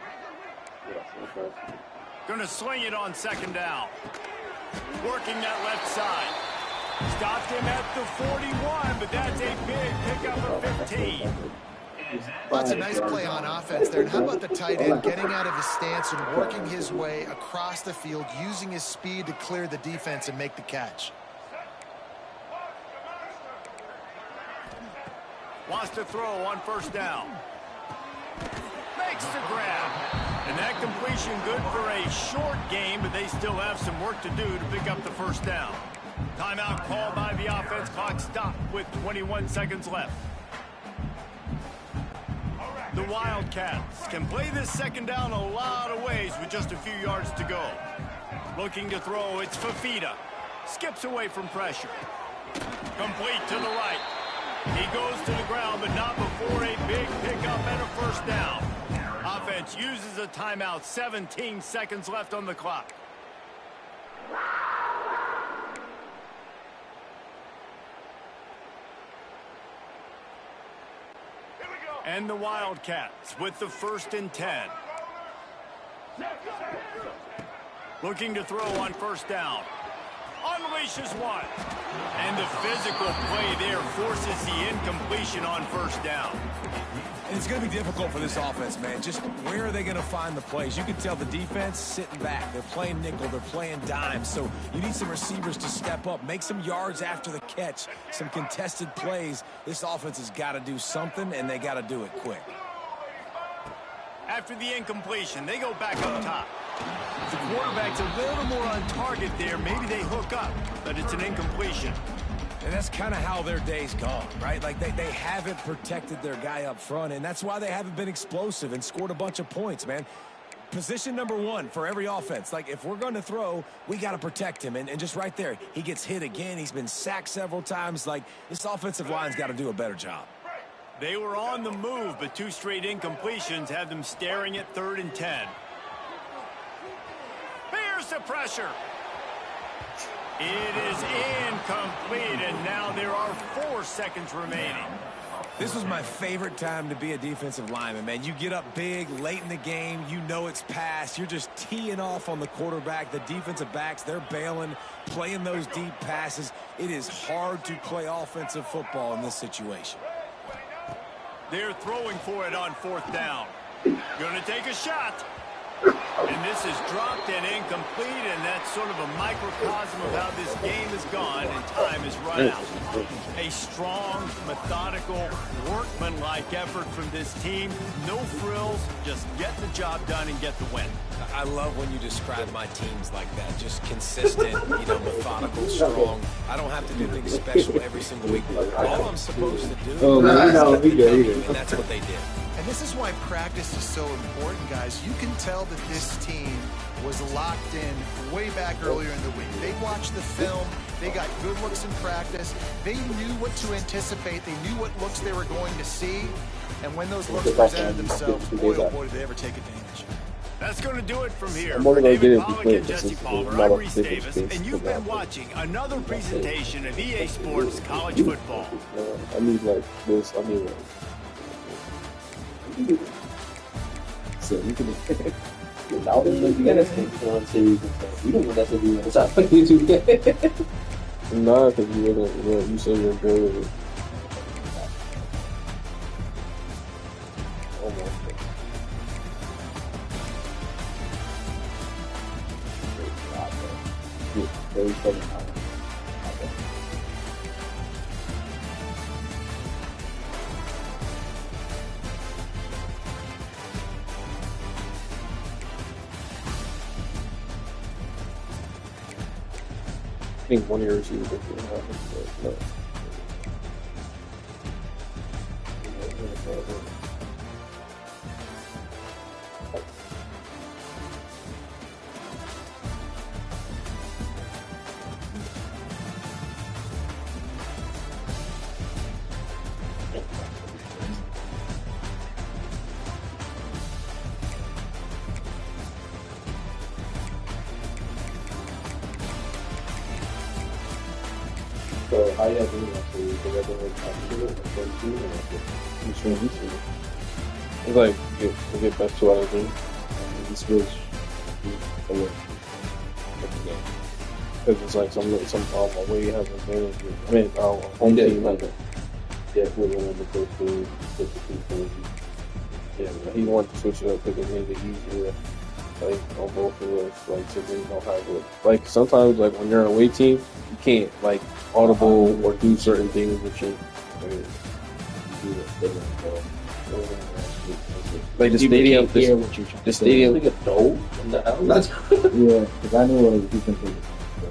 Going to sling it on second down. Working that left side. Stopped him at the 41, but that's a big pickup of 15. That's a nice play on offense there. And how about the tight end getting out of his stance and working his way across the field, using his speed to clear the defense and make the catch. Wants to throw on first down. Makes the grab. And that completion good for a short game, but they still have some work to do to pick up the first down. Timeout called by the offense. Clock stopped with 21 seconds left. The Wildcats can play this second down a lot of ways with just a few yards to go. Looking to throw, it's Fafita. Skips away from pressure. Complete to the right. He goes to the ground, but not before a big pickup and a first down. Offense uses a timeout. 17 seconds left on the clock. And the Wildcats with the 1st and 10. Looking to throw on first down. Unleashes one. And the physical play there forces the incompletion on first down. And it's going to be difficult for this offense, man. Just where are they going to find the plays? You can tell the defense sitting back. They're playing nickel. They're playing dime. So you need some receivers to step up, make some yards after the catch, some contested plays. This offense has got to do something, and they got to do it quick. After the incompletion, they go back up top. The quarterback's a little more on target there. Maybe they hook up, but it's an incompletion. And that's kind of how their day's gone, right? Like they haven't protected their guy up front, and that's why they haven't been explosive and scored a bunch of points, man. Position number one for every offense. Like, if we're going to throw, we got to protect him. And just right there, he gets hit again. He's been sacked several times. Like, this offensive line's got to do a better job. They were on the move, but 2 straight incompletions have them staring at 3rd and 10. Here's the pressure. It is incomplete, and now there are 4 seconds remaining. This was my favorite time to be a defensive lineman, man. You get up big, late in the game, you know it's past. You're just teeing off on the quarterback. The defensive backs, they're bailing, playing those deep passes. It is hard to play offensive football in this situation. They're throwing for it on 4th down. Gonna take a shot. And this is dropped and incomplete, and that's sort of a microcosm of how this game has gone, and time is run out. A strong, methodical, workmanlike effort from this team. No frills, just get the job done and get the win. I love when you describe my teams like that. Just consistent, methodical, strong. I don't have to do things special every single week. All I'm supposed to do is and that's what they did. And this is why practice is so important, guys. You can tell that this team was locked in way back earlier in the week. They watched the film. They got good looks in practice. They knew what to anticipate. They knew what looks they were going to see. And when those looks presented themselves, boy, oh boy, did they ever take advantage. That's going to do it from here. For David Pollack and Jesse Palmer, I'm Reese Davis, and you've been watching another presentation of EA Sports College Football. I mean, like this. I mean, like. So you can get out and look at us on series and stuff. You don't want that to be on the side of YouTube. Nah, because you said you're good with it. I think one of your receivers did no. So how you have to do that? So you can have to do it It's like get best 2 out of 3. You switch away. Because it's like some way you have advantage. I mean, home team like that. Yeah, put it on the first team, put the 2 points. Yeah, he wanted to switch it up because it made it easier. Like on both of us, like so they don't have it. Like sometimes, like when you're an away team, you can't like audible or do certain things with your. Like the stadium, the stadium. Yeah, because I knew what he can do.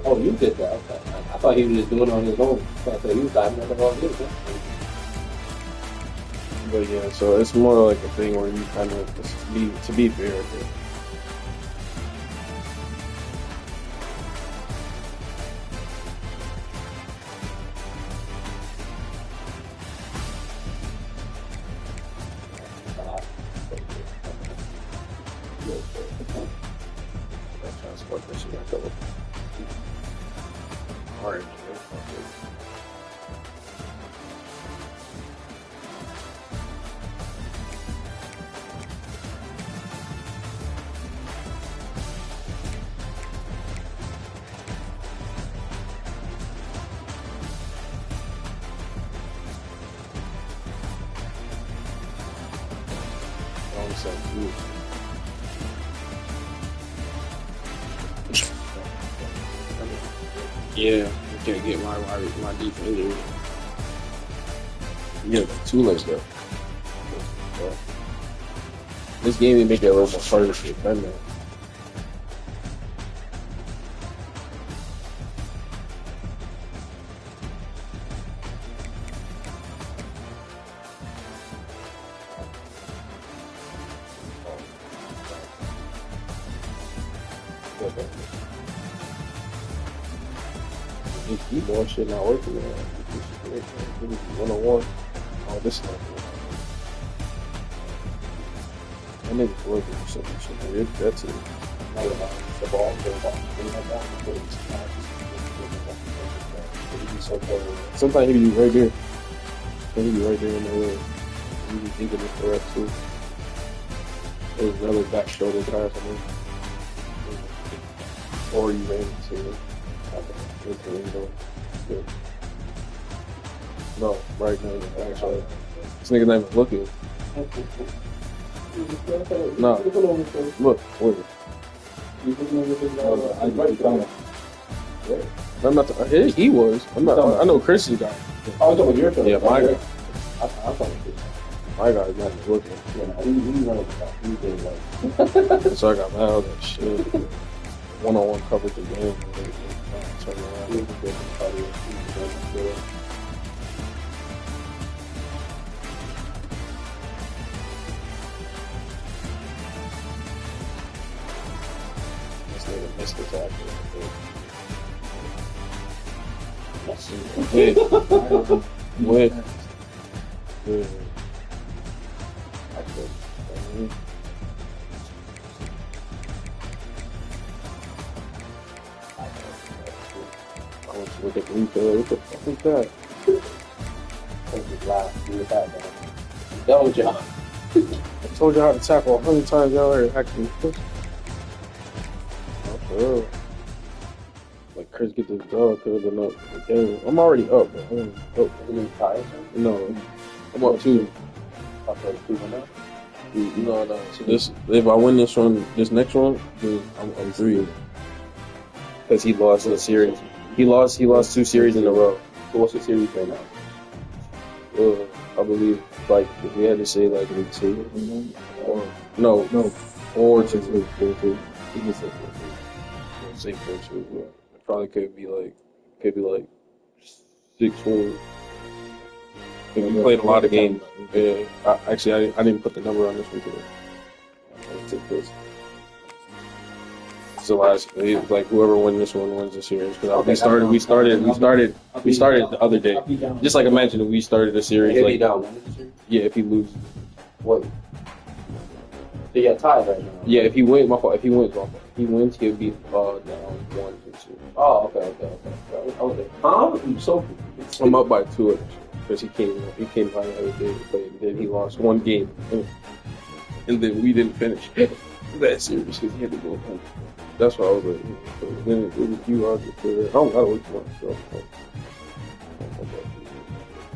Oh, you did that? Okay. I thought he was just doing it on his own. I thought he was diving at the wrong game. But yeah, so it's more like a thing where you kind of to be fair. I think. Yeah, you can't get my defender. Yeah, 2 legs though. This game they make it a little more harder to defend that. This keyboard shit not working, man. One-on-one. Oh, this is not good. That nigga's working or something. That's it. The ball, sometimes he be right there. He be right there in the way. He be thinking it's the rest too. There's another back shoulder pass, I mean. Or you ran into it. Good. No, right now, actually. This nigga not even looking. No. Look, wait. I'm not. He was. I'm not. I know Chris's guy. Oh, I'm talking about your film. Yeah, my guy. I'm talking about my guy's not even looking. So I got mad at that shit. One-on-one coverage again. Turn around. This nigga missed the tackle. Wait. Look at replay. What the fuck is that? That was y'all. I told you how to tackle 100 times. Y'all already hacking. Like Chris get this dog could have been up the game. I'm already up, but I'm up. No, I'm up 2. No. So this, if I win this one, this next one, then I'm 3. because he lost the series. He lost 2 series in a row. So what's the series right now? I believe, like, if we had to say, like, 2, or no, 4-2. 4-2. He can say 4-2. Say 4-2. Yeah. It probably could be like 6-4. If you played a lot of games. Yeah. I didn't put the number on this one today. Let's take this. It's the last. It's like whoever wins this one wins the series. Because we started the other day. Just like imagine if we started the series like yeah, if he loses. What? So you got tied right now. Yeah, if he wins, my fault. If he wins, he'll be down 1-2. Oh, okay. So I'm up by 2 because he came by the other day to play, and then he lost 1 game, and then we didn't finish that series because he had to go home. That's why I was like, so then it was you out there. I don't gotta wait for myself.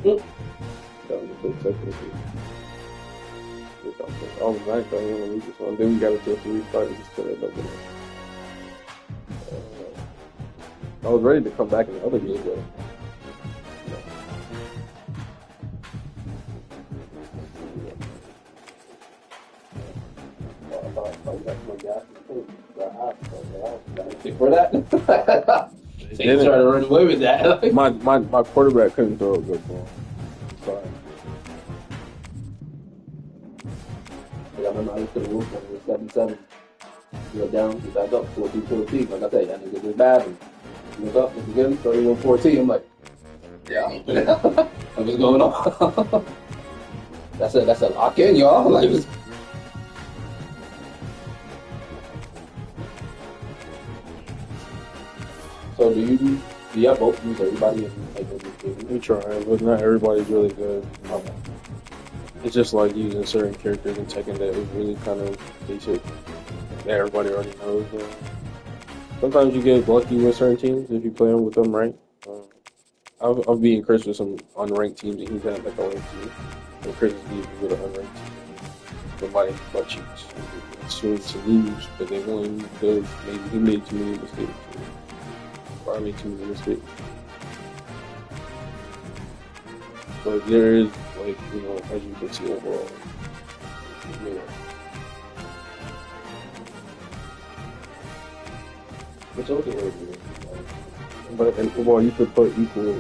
That was a good technical. I was nice. I didn't want to lose this one. Then we got a chance to restart and just put it up. I was ready to come back in the other game, but. For that, they trying to run away with that. my quarterback couldn't throw a good ball. Sorry. I remember I used to move when it was 7-7. You go down, you back up 14-14. Like I said, that nigga was bad. You look up, it's again 31-14. I'm like, yeah, what's going on? That's a lock in, y'all. Like. So do you have both use everybody in We try, but not everybody's really good. It's just like using certain characters in Tekken that is really kind of basic that everybody already knows. Sometimes you get lucky with certain teams if you play with them right. I'll be in Chris with some unranked teams and he's had like a ranked team. And Chris is being with an unranked team. Somebody butt cheeks. It's soon to lose, but they won because maybe he made too many mistakes. I made too many mistakes. But there is, like, you know, as you can see overall, yeah. It's okay. But in football, you could put equal,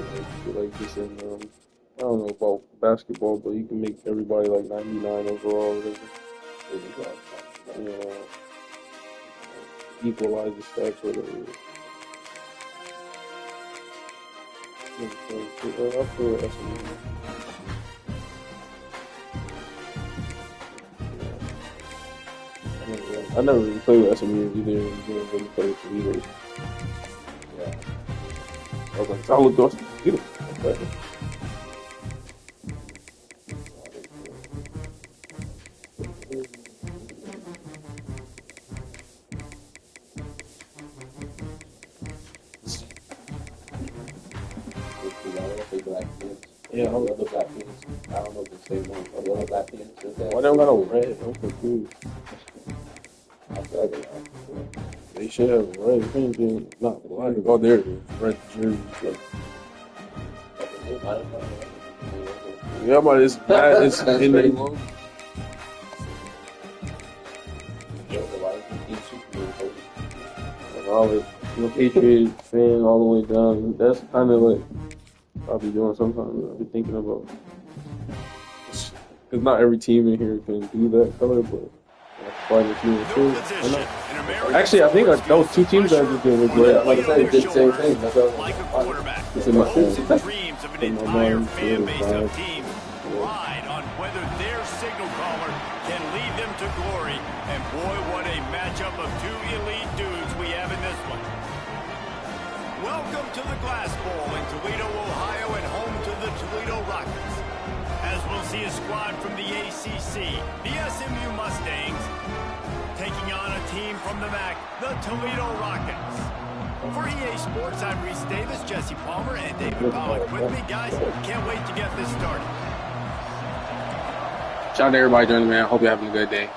like this in, I don't know about basketball, but you can make everybody like 99 overall. Yeah. Equalize the stats, whatever. I feel that's I never really played with SMU either. Didn't really play with them either. Yeah. I was like, that looked awesome. Beautiful. Okay. Yeah, I love the black pants. I don't know if it's the same one. I love the black pants. Why they don't got no red? I'm confused. They should have red. If anything, not black. Oh, there it is. Red jersey. Yeah, but it's bad. It's in the logo. I'm a Patriot fan all the way down. That's kind of like I'll be doing sometimes. I'll be thinking about, because not every team in here can do that color, but find a team too. Actually, I think those 2 teams that I just did were great. Like I said, it did the same thing. That's all. Like a quarterback, It's in my hopes head. and dreams of an entire fan base of teams ride on whether their signal caller can lead them to glory. And boy, what a matchup of 2 elite dudes we have in this one. Welcome to the Glass Bowl in Toledo, Ohio, and home to the Toledo Rockets. As we'll see a squad from the ACC, the SMU Mustangs, taking on a team from the MAC, the Toledo Rockets. For EA Sports, I'm Reese Davis, Jesse Palmer, and David Pollack with me. Guys, can't wait to get this started. Shout out to everybody joining, man. Hope you're having a good day.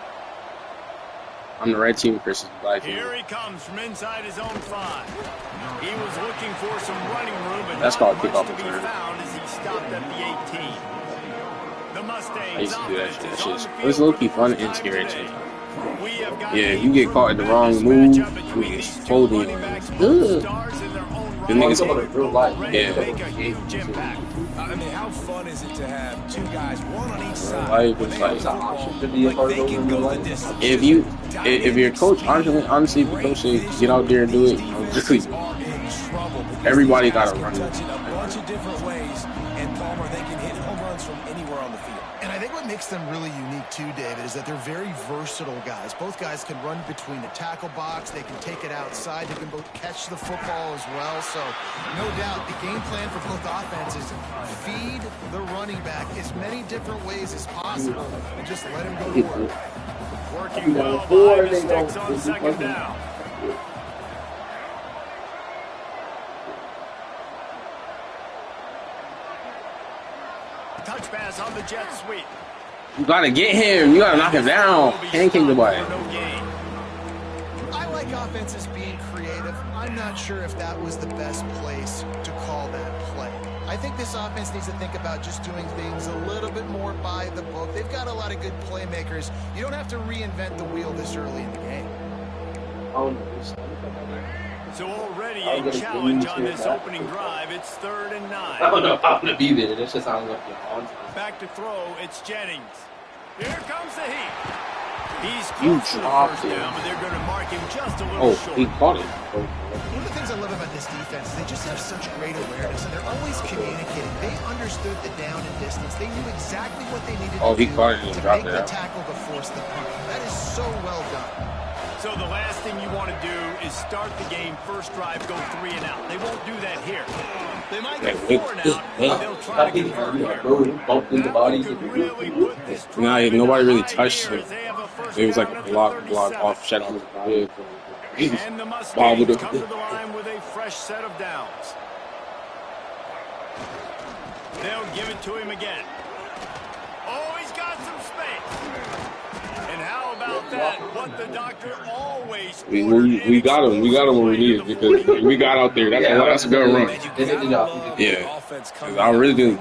I'm the red team, Chris is the black team. Here he comes from inside his own 5. He was looking for some running room, but that's not called much kickoff to be return. found as he stopped at the 18. The Mustangs I used to do that shit. That offense shit. is It was low key fun and scary too. Yeah, you get caught in the wrong move, you get folding. The niggas in real life. Yeah. Make a huge impact. I mean, how fun is it to have 2 guys, 1 on each side? Life is like It's an option to be a part of they can real go the life. distance. if your coach honestly if your coach says get out there and do it, everybody gotta run. Touch it a bunch of different ways, and Palmer, they can hit home runs from anywhere on the field. And I think what makes them really unique too, David, is that they're very versatile guys. Both guys can run between the tackle box. They can take it outside. They can both catch the football as well. So, no doubt, the game plan for both offenses, feed the running back as many different ways as possible and just let him go to work. Working well behind the sticks on 2nd down. Touch pass on the jet sweep. You gotta get him. You gotta knock him down. Pancake the body. I like offenses being creative. I'm not sure if that was the best place to call that play. I think this offense needs to think about just doing things a little bit more by the book. They've got a lot of good playmakers. You don't have to reinvent the wheel this early in the game. So already a challenge on this opening drive. It's 3rd and 9. I don't know if I'm going to be there. That's just how I'm going to be on time. Back to throw. It's Jennings. Here comes the heat. He's You close to the dropped first it. down, but they're going to mark him just a little Oh, short. he caught it. One of the things I love about this defense is they just have such great awareness, and they're always communicating. They understood the down and distance. They knew exactly what they needed Oh, to he do caught it and to dropped make it the out. tackle to force the punt. That is so well done. So the last thing you want to do is start the game, first drive, go 3 and out. They won't do that here. They might go 4 and out, but they'll try to convert here. Bumped in the bodies. Nah, nobody really touched him. It was like a block off, shut on his head. And the Mustangs come to the line with a fresh set of downs. They'll give it to him again. Oh, he's got some space. And how about that? What the doctor always We got him. We got him where we needed because we got out there. That's a good run. Yeah. I originally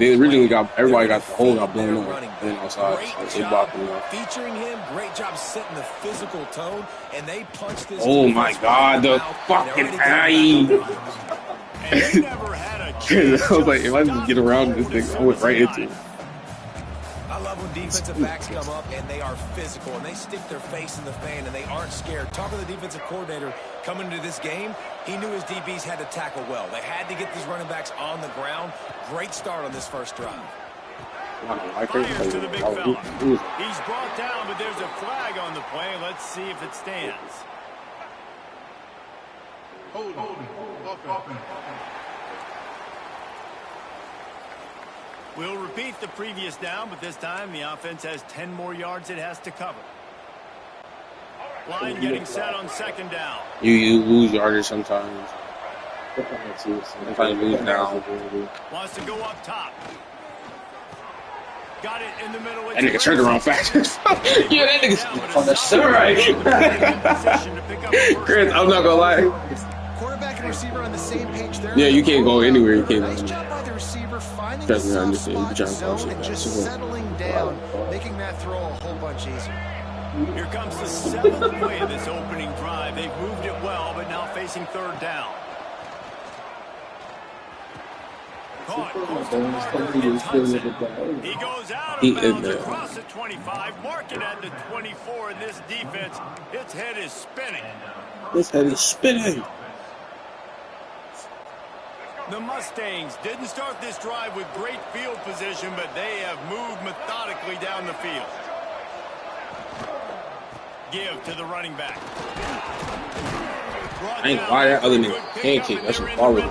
everybody got the hole got blown up and then outside. So they blocked him off. Featuring him, great job setting the physical tone, and they punched this. Oh my God, the fucking eye. I was like, if I just get around this thing, I went right into it. I love when defensive backs come up and they are physical and they stick their face in the fan and they aren't scared. Talking to the defensive coordinator coming into this game, he knew his DBs had to tackle well. They had to get these running backs on the ground. Great start on this first drive. Fires to the big fella. He's brought down, but there's a flag on the play. Let's see if it stands. Hold on. We'll repeat the previous down, but this time the offense has 10 more yards it has to cover. Line getting set on 2nd down. You lose yardage sometimes. Sometimes you lose down. Wants to go up top. Got it in the middle. That nigga turned around fast. Yeah, that nigga's on the shit right. Chris, I'm not gonna lie. Quarterback and receiver on the same page there. Yeah, you can't go anywhere. You can't. Nice job by the receiver finding Trust the me, I soft understand. spot You're trying to zone and just push it. settling down, making that throw a whole bunch easier. Here comes the 7th play of this opening drive. They've moved it well, but now facing 3rd down. Caught close to the marker in Hudson. He goes out of bounds across the 25, marking at the 24, and this defense, its head is spinning. This head is spinning. The Mustangs didn't start this drive with great field position, but they have moved methodically down the field. Give to the running back. I ain't gonna lie, that other nigga pancake. That's a forward.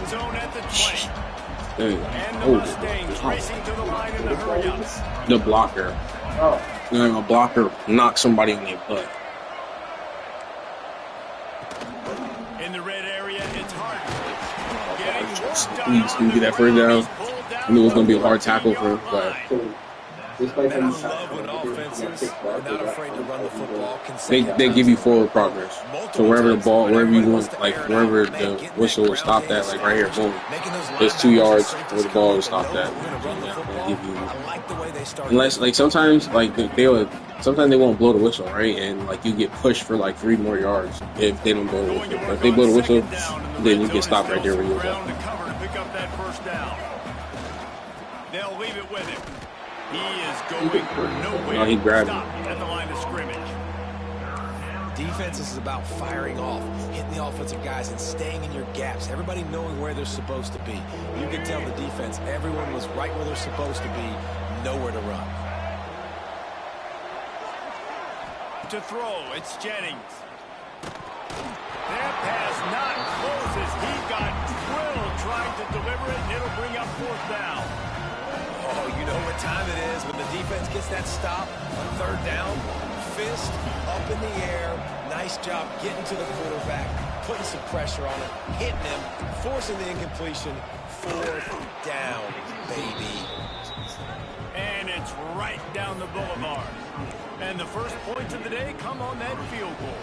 And the Mustangs racing to the line in the hurry-up. The blocker. A blocker knock somebody on their butt. In the red area, it's hard. Please, can you get that first down? I knew it was gonna be a hard tackle for him, but And I love when offenses are not afraid to run the football. They give you forward progress. So wherever the ball, wherever you want, like wherever the whistle will stop at, like right here, boom. It's 2 yards where the ball will stop at. Give you, unless like sometimes like sometimes they won't blow the whistle, right? And like you get pushed for like 3 more yards if they don't blow the whistle. But if they blow the whistle, then you get stopped right there where you was at. They'll leave it with him. He is going nowhere. No, he grabbed at the line of scrimmage. Defense is about firing off, hitting the offensive guys, and staying in your gaps. Everybody knowing where they're supposed to be. You can tell the defense, everyone was right where they're supposed to be, nowhere to run. To throw, it's Jennings. That pass not close as he got drilled trying to deliver it, and it'll bring up 4th down. Oh, you know what time it is when the defense gets that stop on 3rd down. Fist up in the air. Nice job getting to the quarterback, putting some pressure on him, hitting him, forcing the incompletion. 4th down, baby. And it's right down the boulevard. And the first points of the day come on that field goal.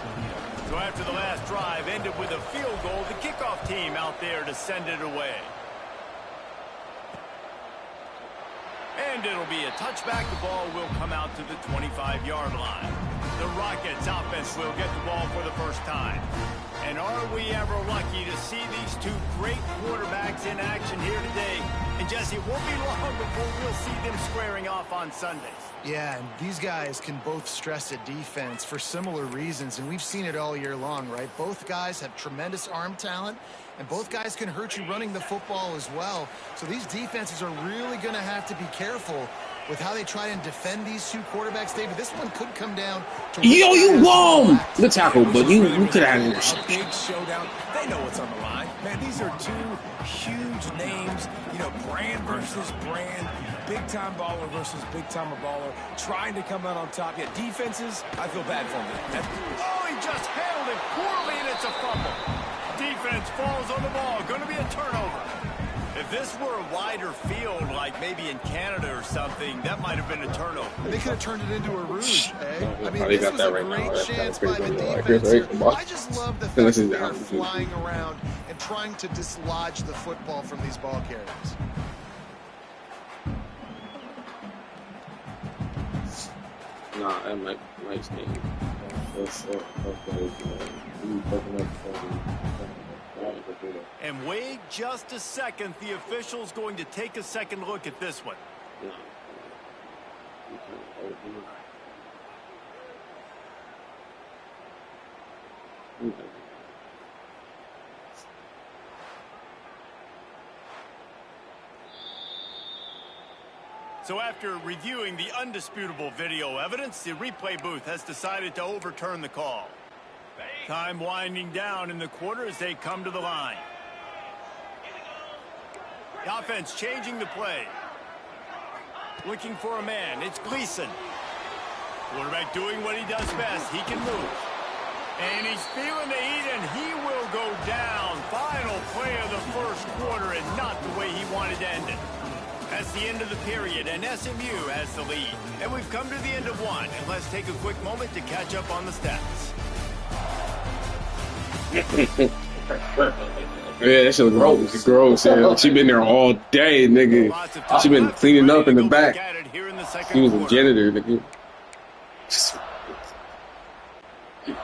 So after the last drive ended with a field goal, the kickoff team out there to send it away. And it'll be a touchback. The ball will come out to the 25-yard line. The Rockets offense will get the ball for the first time. And are we ever lucky to see these 2 great quarterbacks in action here today? And Jesse, it won't be long before we'll see them squaring off on Sundays. Yeah, and these guys can both stress a defense for similar reasons, and we've seen it all year long, right? Both guys have tremendous arm talent, and both guys can hurt you running the football as well. So these defenses are really going to have to be careful with how they try and defend these 2 quarterbacks, David. This one could come down to... Yo, you won! Good tackle, but you could have had an interception. Big showdown. They know what's on the line. Man, these are 2 huge names. You know, brand versus brand. Big-time baller versus big-time baller. Trying to come out on top. Yeah, defenses, I feel bad for them. Oh, he just handled it poorly, and it's a fumble. Defense falls on the ball. Going to be a turnover. If this were a wider field, like maybe in Canada or something, that might have been a turnover. They could have turned it into a ruse, eh? I mean, this was a great chance by the defense. I just love the fact that they're flying around and trying to dislodge the football from these ball carriers. Nah, that might stay. And wait just a second. The official's going to take a second look at this one. So after reviewing the undisputable video evidence, the replay booth has decided to overturn the call. Time winding down in the quarter as they come to the line. The offense changing the play. Looking for a man. It's Gleason. Quarterback doing what he does best. He can move. And he's feeling the heat, and he will go down. Final play of the first quarter, and not the way he wanted to end it. That's the end of the period, and SMU has the lead. And we've come to the end of one, and let's take a quick moment to catch up on the stats. Yeah, that shit gross. Gross. Yeah. She been there all day, nigga. She been cleaning up in the back. She was a janitor, nigga.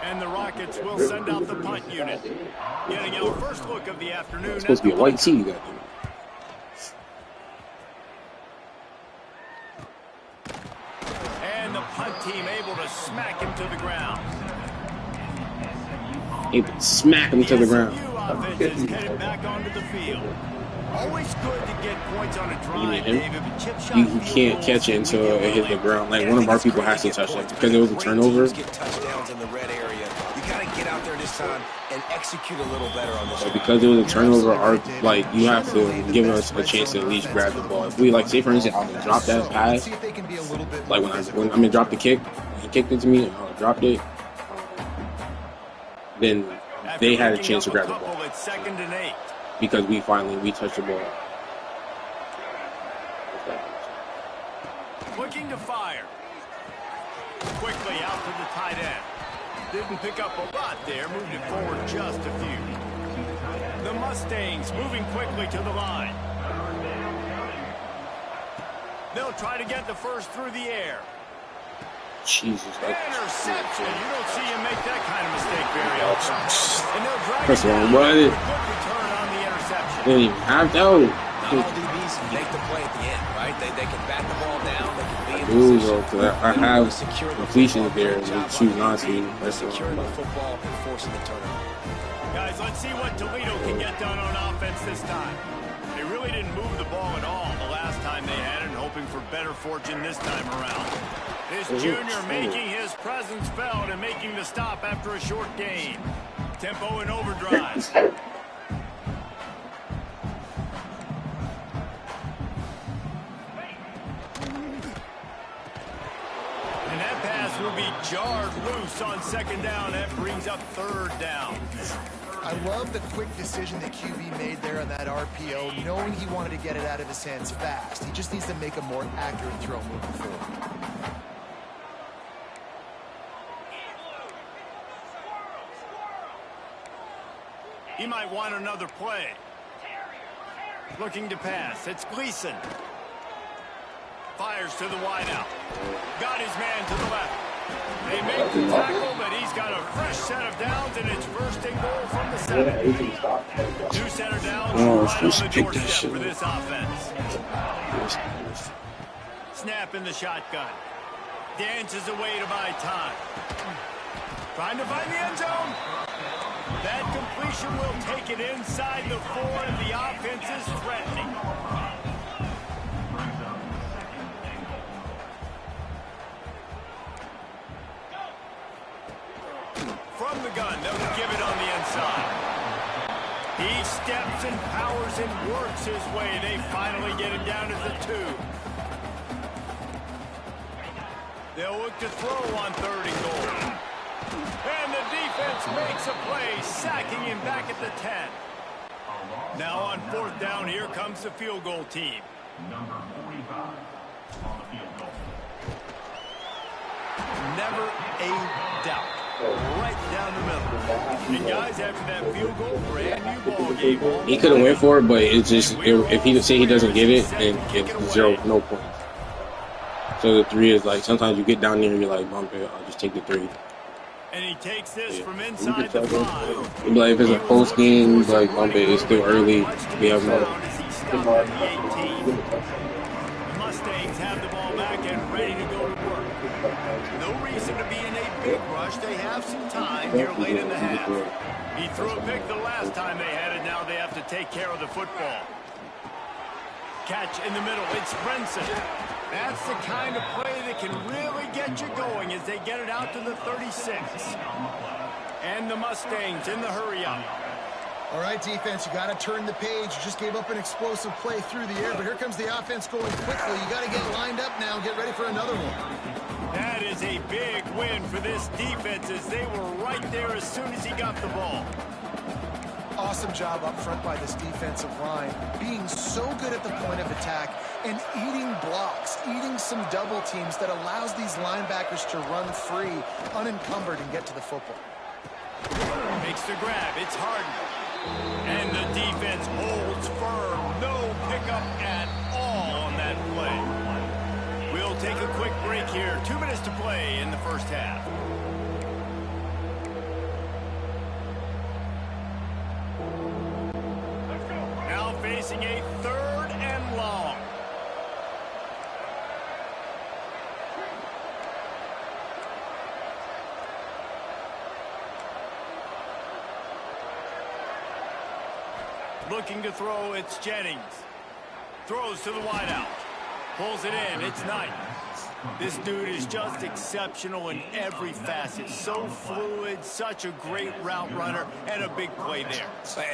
And the Rockets will send out the punt unit. Getting our first look of the afternoon. It's supposed to be a white tee, that thing. And the punt team able to smack him to the ground. Able to smack him to the ground. Headed back onto the field. Always good to get points on a drive, David. You can't catch it until it hit the ground. Like one of our people has to touch it because it was a turnover. Get touchdowns in the red area. You gotta get out there this time and execute a little better on this. So because it was a turnover, like you have to give us a chance to at least grab the ball. If we like, say for instance, I would drop that pass, like when I drop the kick, he kicked it to me, and I dropped it. Then they had a chance to grab the ball because we touched the ball. Looking to fire. Quickly out to the tight end. Didn't pick up a lot there. Moved it forward just a few. The Mustangs moving quickly to the line. They'll try to get the first through the air. Jesus. Interception. You don't see him make that kind of mistake very often. And they'll drag That's it down. wrong, buddy. Good return on the interception. Didn't even have to. Not all DBs can make the play at the end, right? They can bat the ball down. They can be in position. I have completion there and choose not to. That's securing the football and forcing the turnover. Guys, let's see what Toledo can get done on offense this time. They really didn't move the ball at all the last time they had it, and hoping for better fortune this time around. This junior making his presence felt and making the stop after a short gain. Tempo and overdrive. And that pass will be jarred loose on second down. That brings up third down. I love the quick decision that QB made there on that RPO, knowing he wanted to get it out of his hands fast. He just needs to make a more accurate throw moving forward. He might want another play. Looking to pass. It's Gleason. Fires to the wideout. Got his man to the left. They make the tackle, but he's got a fresh set of downs, and it's first and goal from the 7. Two center downs right on the doorstep for this offense. Snap in the shotgun. Dances away to buy time. Trying to find the end zone. That completion will take it inside the 4, and the offense is threatening. From the gun, they'll give it on the inside. He steps and powers and works his way. They finally get him down to the 2. They'll look to throw on 3rd and goal. And the defense makes a play, sacking him back at the 10. Now on 4th down, here comes the field goal team. Number 45 on the field goal. Never a doubt. Right down the middle. And guys, after that field goal, brand new ball game. He could have went for it, but it's just if he say he doesn't get it, then it's 0, no points. So the 3 is like sometimes you get down there and you're like, bump it, I'll just take the 3. And he takes this from inside the 5. Like if it's a close game, like bump it, it's still early. We have no. The Mustangs have the ball back and ready to go to work. No reason to be in a big rush. They have some time here late in the half. He threw a pick the last time they had it. Now they have to take care of the football. Catch in the middle. It's Brenson. That's the kind of play that can really get you going as they get it out to the 36. And the Mustangs in the hurry up. All right, defense, you got to turn the page. You just gave up an explosive play through the air, but here comes the offense going quickly. You got to get lined up now and get ready for another one. That is a big win for this defense as they were right there as soon as he got the ball. Awesome job up front by this defensive line, being so good at the point of attack and eating blocks, eating some double teams that allows these linebackers to run free, unencumbered, and get to the football. Makes the grab. It's Harden. And the defense holds firm. No pickup at all on that play. We'll take a quick break here. 2 minutes to play in the first half. Now facing a 3rd and long. Looking to throw, it's Jennings. Throws to the wideout. Pulls it in, it's Knight. This dude is just exceptional in every facet. So fluid, such a great route runner, and a big play there.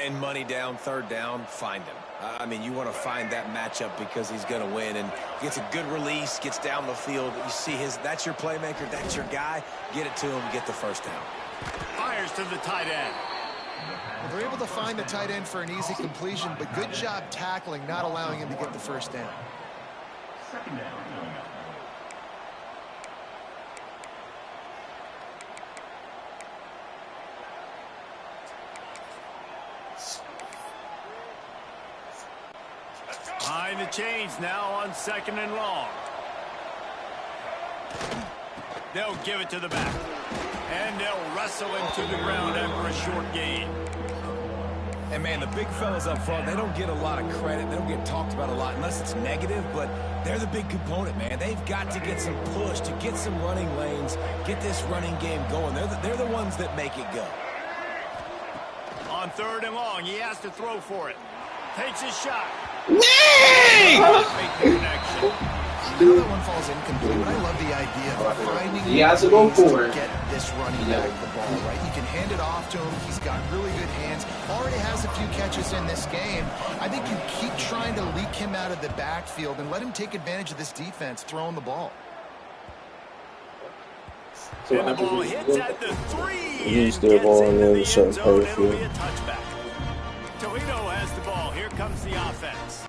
And money down, 3rd down, find him. I mean, you want to find that matchup because he's going to win, and gets a good release, gets down the field. You see that's your playmaker, that's your guy. Get it to him, get the 1st down. Fires to the tight end. Well, they're able to find the tight end for an easy completion, but good job tackling, not allowing him to get the 1st down. 2nd down. Behind the chains now on 2nd and long. They'll give it to the back. And they'll wrestle him to the ground after a short gain. And, man, the big fellas up front, they don't get a lot of credit. They don't get talked about a lot unless it's negative, but they're the big component, man. They've got to get some push, to get some running lanes, get this running game going. They're the ones that make it go. On 3rd and long, he has to throw for it. Takes his shot. Now that one falls incomplete, but I love the idea of finding he has to go for it. Get this running back the ball, right? You can hand it off to him. He's got really good hands. Already has a few catches in this game. I think you keep trying to leak him out of the backfield and let him take advantage of this defense throwing the ball. And the ball hits at the 3. He's the ball in the certain zone. It'll be a touchback. Toledo has the ball. Here comes the offense.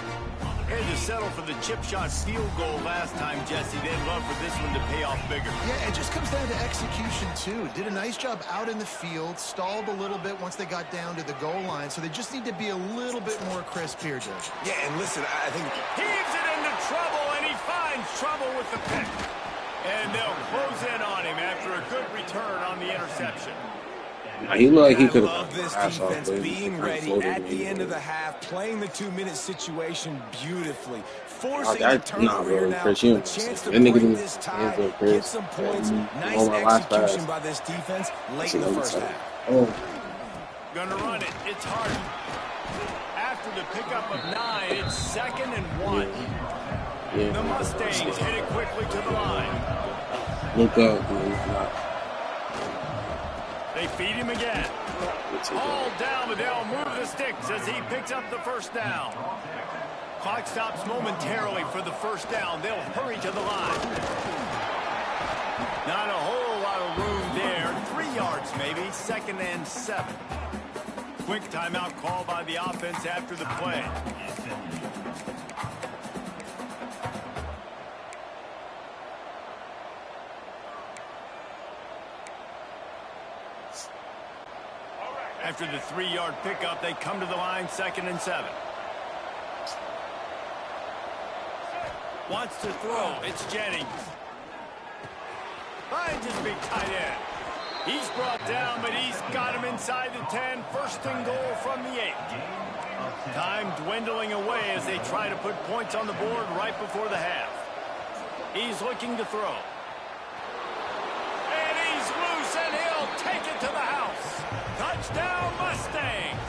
Had to settle for the chip shot field goal last time, Jesse. They'd love for this one to pay off bigger. Yeah, it just comes down to execution, too. Did a nice job out in the field, stalled a little bit once they got down to the goal line, so they just need to be a little bit more crisp here, Judge. Yeah, and listen, I think... Heaves it into trouble, and he finds trouble with the pick. And they'll close in on him after a good return on the interception. He looked like he could love this defense being ready at the end of the half, playing the 2-minute situation beautifully, forcing a turnover here now, a chance to break this tie, get some points. Nice execution by this defense late in the first half. Gonna run it. It's hard. After the pickup of 9, it's 2nd and 1. The Mustangs hit it quickly to the line. Look up, man. They feed him again. All down, but they'll move the sticks as he picks up the first down. Clock stops momentarily for the first down. They'll hurry to the line. Not a whole lot of room there. 3 yards maybe. 2nd and 7. Quick timeout call by the offense after the play. After the 3-yard pickup, they come to the line, 2nd and 7. Wants to throw. It's Jennings. Finds his big tight end. He's brought down, but he's got him inside the 10. 1st and goal from the 8. Time dwindling away as they try to put points on the board right before the half. He's looking to throw. And he's loose, and he'll take it to the house. Touchdown, Mustangs!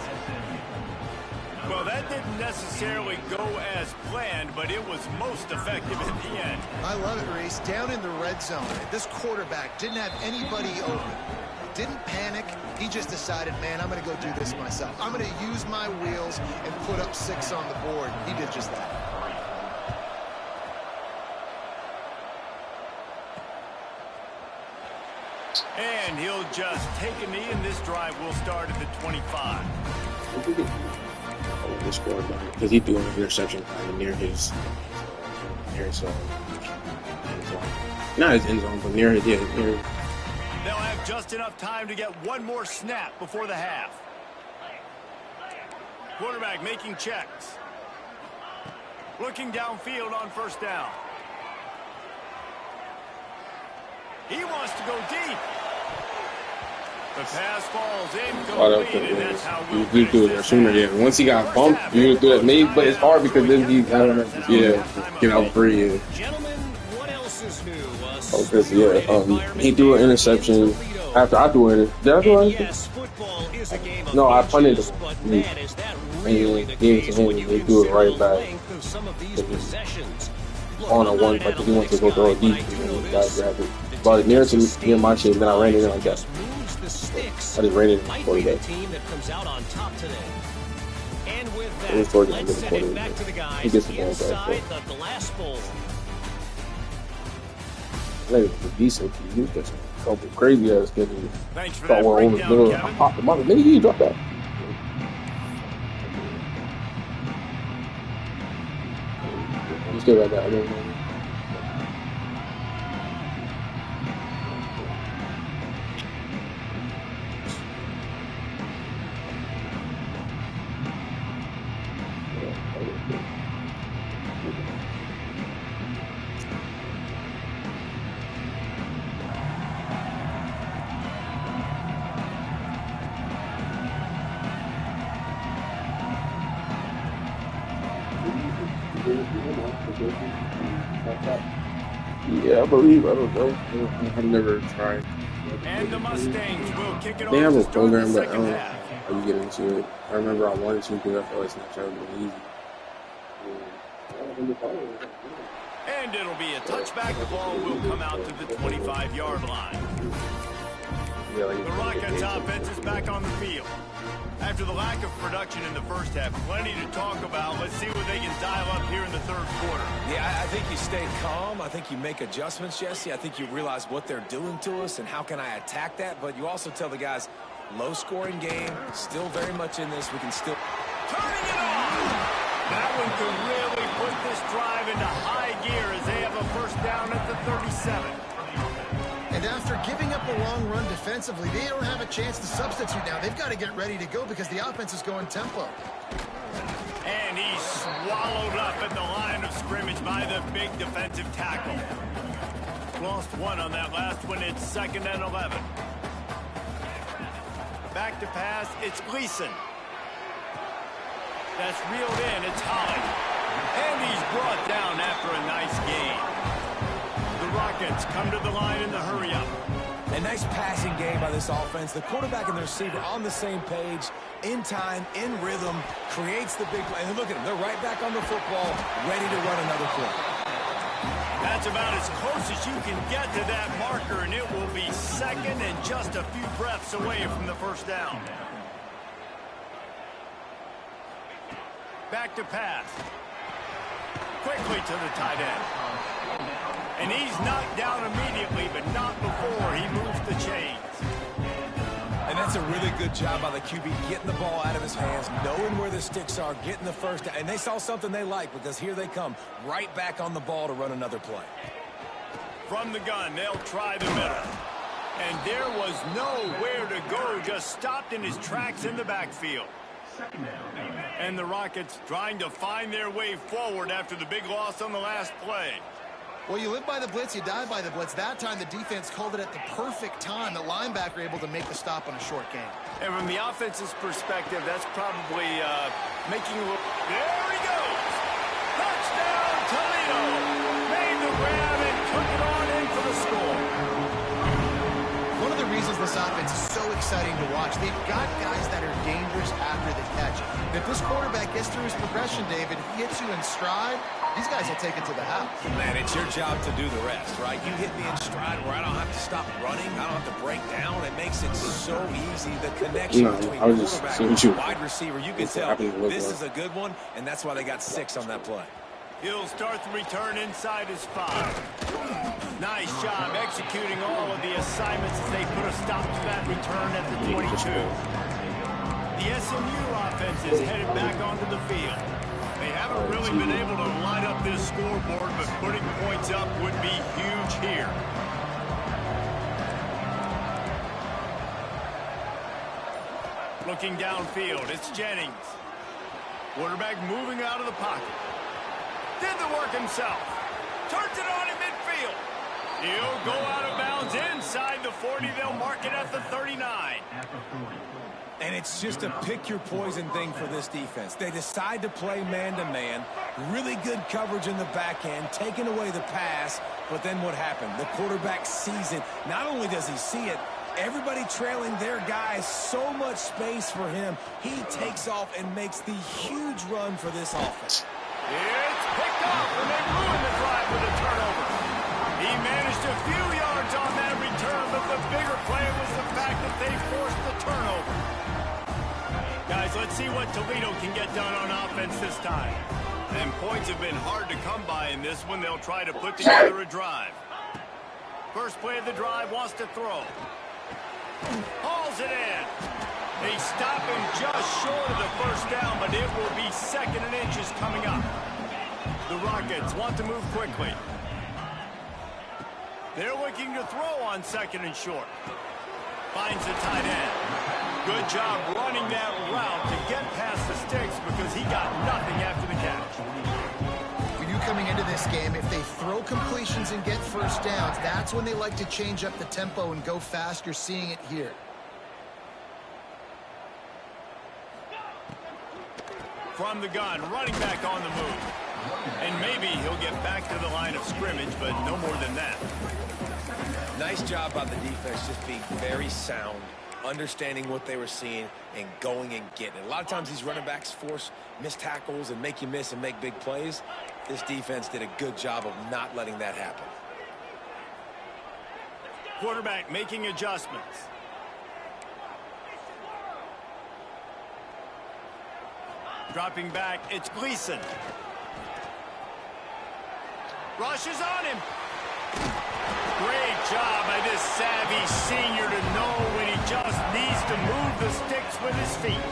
Well, that didn't necessarily go as planned, but it was most effective at the end. I love it, Reese. Down in the red zone, this quarterback didn't have anybody open. Didn't panic. He just decided, man, I'm going to go do this myself. I'm going to use my wheels and put up 6 on the board. He did just that. And he'll just take a knee, and this drive will start at the 25. This quarterback, because he threw an interception kind of near his zone. Not his end zone, but near his, near. They'll have just enough time to get one more snap before the half. Quarterback making checks. Looking downfield on 1st down. He wants to go deep. The pass falls incomplete, and that's how we'll you do it there sooner. Yeah, once he got bumped, you do it. Maybe, but it's hard because then he, I don't know. Yeah, get out free. Yeah. Gentlemen, what else is new? Oh, because he threw an interception after I threw it. Did I throw it? Yes, football is a game of No, I punted inches, him. but man, is that really the gave it case to him, when you they threw it consider right the back. length of some of these possessions. Look, On a I'm not one, an but he went to go analytics throw it guy, deep, but I do and know the guy this. grabbed it. The But team near that to me, near my sustains shit, then I ran it in like that. just moves the sticks. I just ran it Might for be the that. team that comes out on top today. And with It was that, towards the let's end of the send it quarter. back to the He guys gets the ball back, inside the glass bowl. Like, it's decent. He got some couple crazy ass catches. Thanks for Thought that one over the breakdown, middle. I Kevin. popped him out. Maybe he dropped that. You still got that. I don't know. Yeah, I believe. I don't know. I've never tried. And the Mustangs will kick it They off have to a start the program, but I second don't know half. how you get into it. I remember I wanted to because I felt like Snapchat was really easy. And it'll be a touchback. The ball will come out to the 25-yard line. Yeah, like, The Rockets offense is back on the field. After the lack of production in the first half, plenty to talk about. Let's see what they can dial up here in the third quarter. Yeah, I think you stay calm. I think you make adjustments, Jesse. I think you realize what they're doing to us and how can I attack that. But you also tell the guys, low-scoring game, still very much in this. We can still... Turning it on! That one could really put this drive into high gear as they have a first down at the 37. And after giving up a long run defensively, they don't have a chance to substitute now. They've got to get ready to go because the offense is going tempo. And he's swallowed up at the line of scrimmage by the big defensive tackle. Lost one on that last one. It's 2nd and 11. Back to pass. It's Gleason. That's reeled in. It's Holly. And he's brought down after a nice gain. The Rockets come to the line in the hurry-up. A nice passing game by this offense. The quarterback and the receiver on the same page, in time, in rhythm, creates the big play. And look at them. They're right back on the football, ready to run another play. That's about as close as you can get to that marker, and it will be second and just a few breaths away from the first down. Back to pass. Quickly to the tight end. And he's knocked down immediately, but not before he moves the chains. And that's a really good job by the QB, getting the ball out of his hands, knowing where the sticks are, getting the first down. And they saw something they like because here they come, right back on the ball to run another play. From the gun, they'll try the middle. And there was nowhere to go, just stopped in his tracks in the backfield. And the Rockets trying to find their way forward after the big loss on the last play. Well, you live by the blitz, you die by the blitz. That time, the defense called it at the perfect time. The linebacker able to make the stop on a short game. And from the offense's perspective, that's probably making a little... There he goes! Touchdown, Toledo! Made the grab and took it on in for the score. One of the reasons this offense is so exciting to watch, they've got guys that are dangerous after the catch. If this quarterback gets through his progression, David, he hits you in stride, these guys will take it to the house. Man, it's your job to do the rest, right? You hit me in stride where I don't have to stop running. I don't have to break down. It makes it so easy. The connection between quarterback and wide receiver, you can tell this is a good one, and that's why they got 6 on that play. He'll start the return inside his 5. Nice job executing all of the assignments as they put a stop to that return at the 22. The SMU offense is headed back onto the field. They haven't really been able to light up this scoreboard, but putting points up would be huge here. Looking downfield, it's Jennings. Quarterback moving out of the pocket. Did the work himself. Turns it on in midfield. He'll go out of bounds inside the 40. They'll mark it at the 39. And it's just a pick-your-poison thing for this defense. They decide to play man-to-man, really good coverage in the back end, taking away the pass, but then what happened? The quarterback sees it. Not only does he see it, everybody trailing their guys, so much space for him. He takes off and makes the huge run for this offense. It's picked off, and they ruin the drive with a turnover. He managed a few yards on that return, but the bigger play was the fact that they forced the turnover. Guys, let's see what Toledo can get done on offense this time. And points have been hard to come by in this one. They'll try to put together a drive. First play of the drive, wants to throw. Hauls it in. They stop him just short of the first down, but it will be 2nd and inches coming up. The Rockets want to move quickly. They're looking to throw on 2nd and short. Finds the tight end. Good job running that route to get past the sticks because he got nothing after the catch. For you coming into this game, if they throw completions and get first downs, that's when they like to change up the tempo and go fast. You're seeing it here. From the gun, running back on the move. And maybe he'll get back to the line of scrimmage, but no more than that. Nice job by the defense, just being very sound, understanding what they were seeing, and going and getting it. A lot of times these running backs force missed tackles and make you miss and make big plays. This defense did a good job of not letting that happen. Quarterback making adjustments. Dropping back, it's Gleason. Rushes on him. Great job by this savvy senior to know when he just needs to move the sticks with his feet.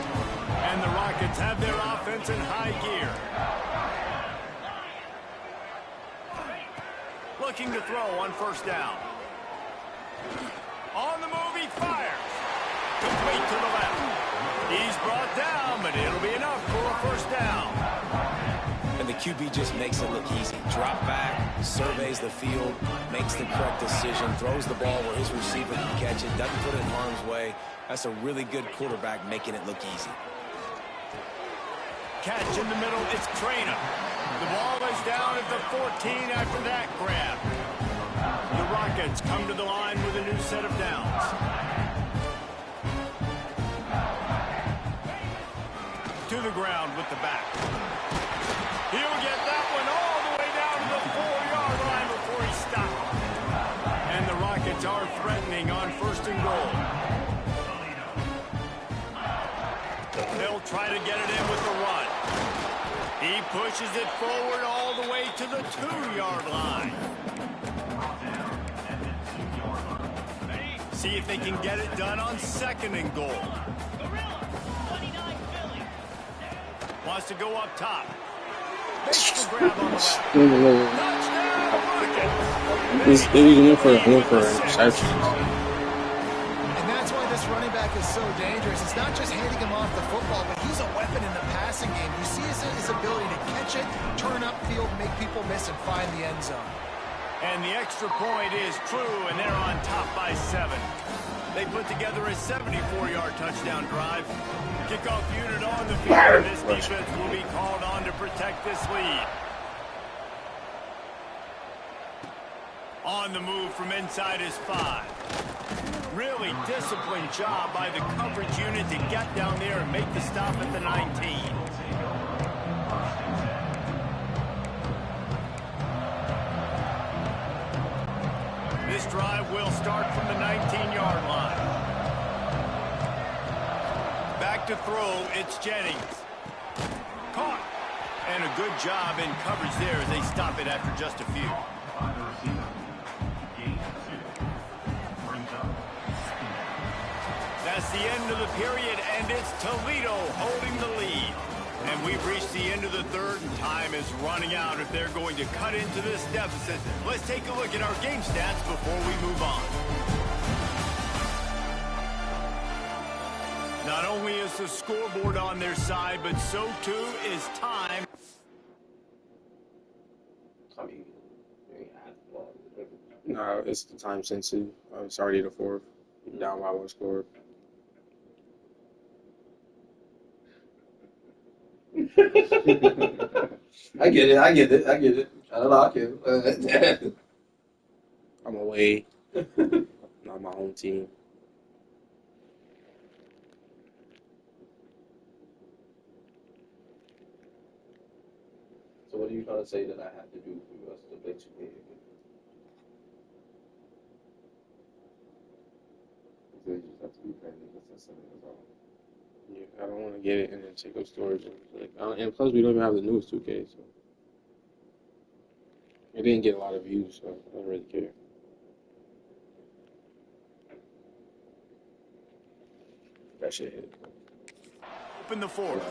And the Rockets have their offense in high gear. Looking to throw on first down. On the move, he fires. Complete to the left. He's brought down, but it'll be enough for a first down. And the QB just makes it look easy. Drop back, surveys the field, makes the correct decision, throws the ball where his receiver can catch it, doesn't put it in harm's way. That's a really good quarterback making it look easy. Catch in the middle, it's Traynor. The ball is down at the 14 after that grab. The Rockets come to the line with a new set of downs. To the ground with the back. He'll get that one all the way down to the 4-yard line before he stopped. And the Rockets are threatening on first and goal. They'll try to get it in with the run. He pushes it forward all the way to the 2-yard line. See if they can get it done on second and goal. Wants to go up top. Makes the grab on the left. Touchdown, Rockets. They even went for interceptions. And that's why this running back is so dangerous. It's not just handing him off the football, but he's a weapon in the passing game. You see his ability to catch it, turn upfield, make people miss, and find the end zone. And the extra point is true, and they're on top by 7. They put together a 74-yard touchdown drive. Kickoff unit on the field, and this defense will be called on to protect this lead. On the move from inside his 5. Really disciplined job by the coverage unit to get down there and make the stop at the 19. This drive will start from the 19-yard line. Back to throw, it's Jennings. Caught. And a good job in coverage there as they stop it after just a few. That's the end of the period, and it's Toledo holding the lead. And we've reached the end of the third, and time is running out if they're going to cut into this deficit. Let's take a look at our game stats before we move on. Not only is the scoreboard on their side, but so too is time. No, it's the time sensitive. It's already the 4th. Down by 1 score. I get it. I don't know, I get I'm away. Not my home team. So what are you trying to say that I have to do for us to play 2K again? You just have to be paying attention to all. Yeah, I don't want to get it and then take up storage. And plus, we don't even have the newest 2K, so it didn't get a lot of views, so I don't really care. That shit hit. Open the 4th.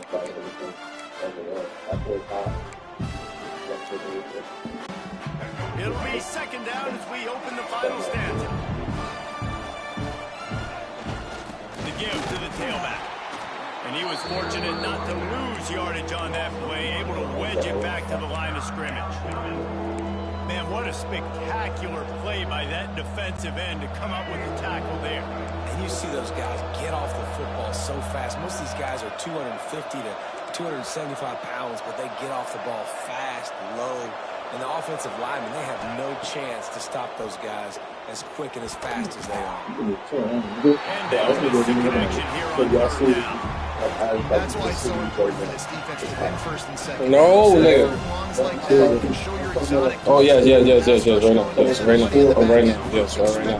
It'll be second down as we open the final stanza. The give to the tailback. And he was fortunate not to lose yardage on that play, able to wedge it back to the line of scrimmage. Man, what a spectacular play by that defensive end to come up with the tackle there. And you see those guys get off the football so fast. Most of these guys are 250 to 275 pounds, but they get off the ball fast, low. And the offensive linemen, they have no chance to stop those guys as quick and as fast as they are. And they'll miss the connection here on third down. That's why it's so important for this defense to win first and second. No, nigga. Oh, yes, right now. Yes, right now. Right now. Yes, right now.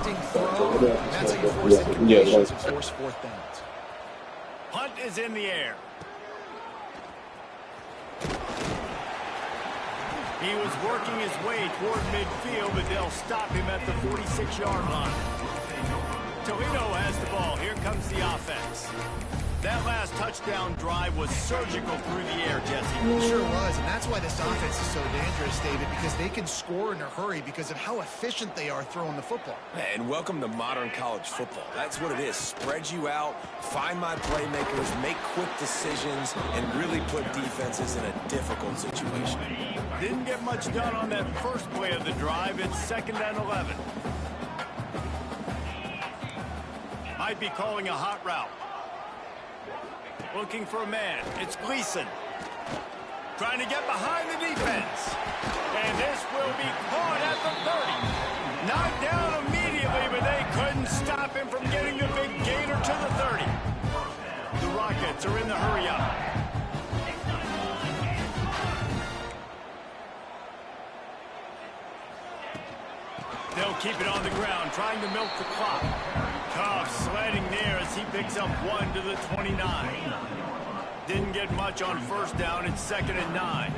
That's how you force situations, force fourth downs. Punt is in the air. He was working his way toward midfield, but they'll stop him at the 46-yard line. Toledo has the ball. Here comes the offense. That last touchdown drive was surgical through the air, Jesse. It sure was, and that's why this offense is so dangerous, David, because they can score in a hurry because of how efficient they are throwing the football. And welcome to modern college football. That's what it is. Spread you out, find my playmakers, make quick decisions, and really put defenses in a difficult situation. Didn't get much done on that first play of the drive. It's 2nd and 11. Might be calling a hot route. Looking for a man. It's Gleason. Trying to get behind the defense. And this will be caught at the 30. Knocked down immediately, but they couldn't stop him from getting the big gainer to the 30. The Rockets are in the hurry up. They'll keep it on the ground, trying to milk the clock. Cobb sliding near as he picks up 1 to the 29. Didn't get much on first down. It's 2nd and 9.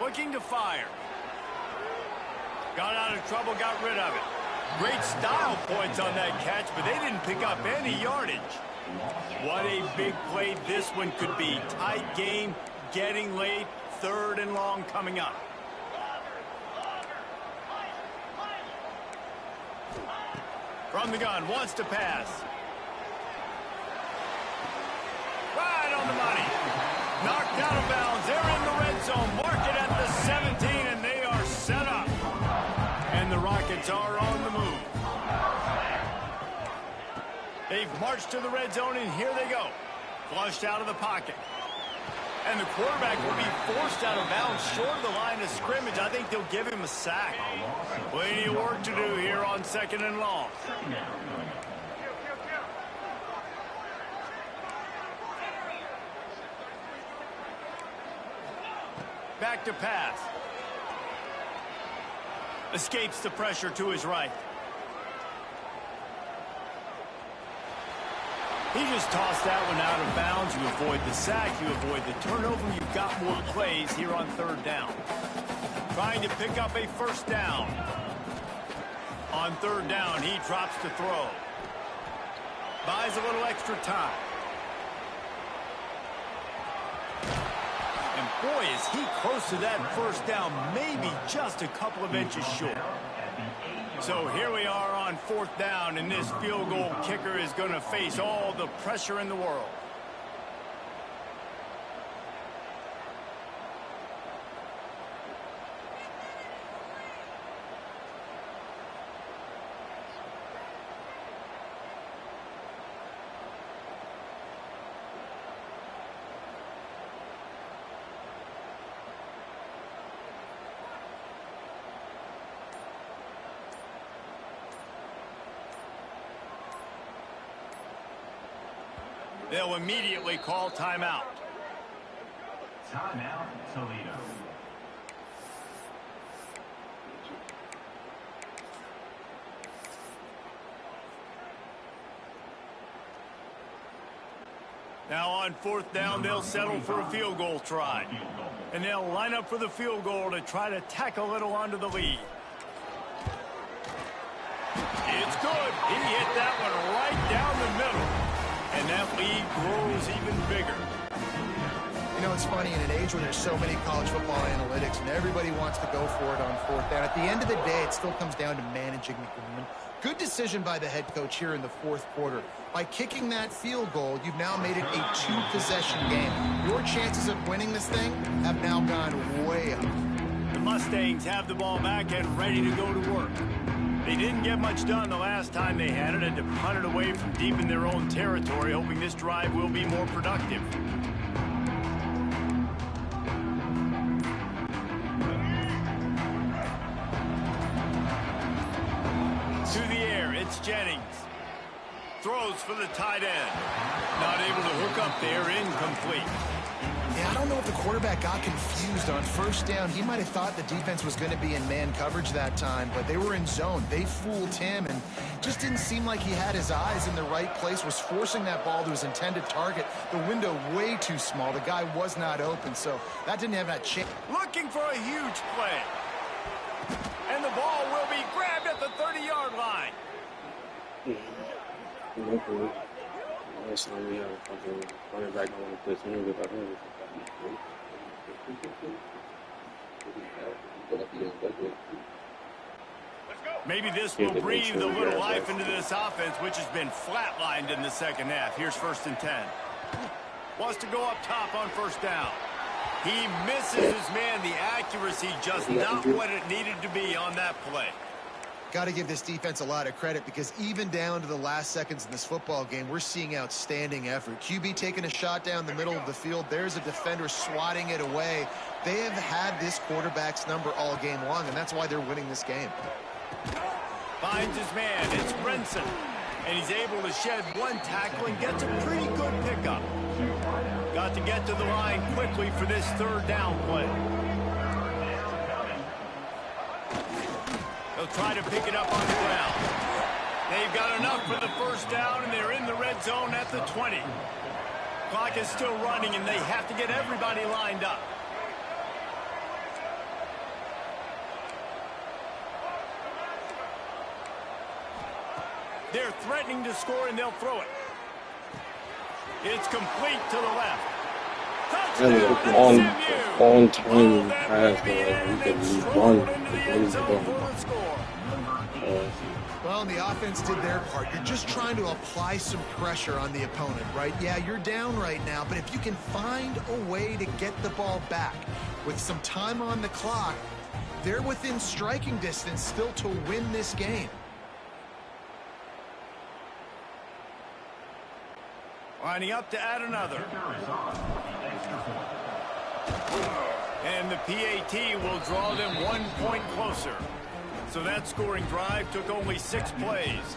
Looking to fire. Got out of trouble, got rid of it. Great style points on that catch, but they didn't pick up any yardage. What a big play this one could be. Tight game, getting late, 3rd and long coming up. From the gun, wants to pass. Right on the money. Knocked out of bounds. They're in the red zone. Mark it at the 17, and they are set up. And the Rockets are on the move. They've marched to the red zone, and here they go. Flushed out of the pocket. And the quarterback will be forced out of bounds short of the line of scrimmage. I think they'll give him a sack. Plenty of work to do here on 2nd and long. Back to pass. Escapes the pressure to his right. He just tossed that one out of bounds. You avoid the sack, you avoid the turnover. You've got more plays here on 3rd down. Trying to pick up a first down. On 3rd down, he drops to throw. Buys a little extra time. And boy, is he close to that first down, maybe just a couple of inches short. So here we are on 4th down, and this field goal kicker is going to face all the pressure in the world. They'll immediately call timeout. Timeout, Toledo. Now on 4th down, they'll settle for a field goal try. And they'll line up for the field goal to try to tack a little onto the lead. It's good. He hit that one right down the middle. And that lead grows even bigger. You know, it's funny, in an age where there's so many college football analytics and everybody wants to go for it on 4th down, at the end of the day, it still comes down to managing the game. Good decision by the head coach here in the 4th quarter. By kicking that field goal, you've now made it a 2-possession game. Your chances of winning this thing have now gone way up. The Mustangs have the ball back and ready to go to work. They didn't get much done the last time they had to punt it away from deep in their own territory, hoping this drive will be more productive. To the air, it's Jennings. Throws for the tight end. Not able to hook up there, incomplete. Yeah, I don't know if the quarterback got confused on first down. He might have thought the defense was going to be in man coverage that time, but they were in zone. They fooled him and just didn't seem like he had his eyes in the right place, was forcing that ball to his intended target. The window way too small. The guy was not open, so that didn't have that chance. Looking for a huge play. And the ball will be grabbed at the 30-yard line. Last time we had a fucking running back on the place, we got him. Maybe this will breathe a little life into this offense, which has been flatlined in the second half. Here's 1st and 10. Wants to go up top on first down. He misses his man. The accuracy just not what it needed to be on that play. Got to give this defense a lot of credit because even down to the last seconds in this football game, we're seeing outstanding effort. QB taking a shot down the middle of the field. There's a defender swatting it away. They have had this quarterback's number all game long, and that's why they're winning this game. Finds his man. It's Brinson. And he's able to shed one tackle and gets a pretty good pickup. Got to get to the line quickly for this 3rd down play. They'll try to pick it up on the ground. They've got enough for the 1st down, and they're in the red zone at the 20. Clock is still running, and they have to get everybody lined up. They're threatening to score, and they'll throw it. It's complete to the left. On time pass, Well, and the offense did their part. You're just trying to apply some pressure on the opponent, right? Yeah, you're down right now, but if you can find a way to get the ball back with some time on the clock, they're within striking distance still to win this game. Lining up to add another. And the PAT will draw them 1 point closer. So that scoring drive took only 6 plays.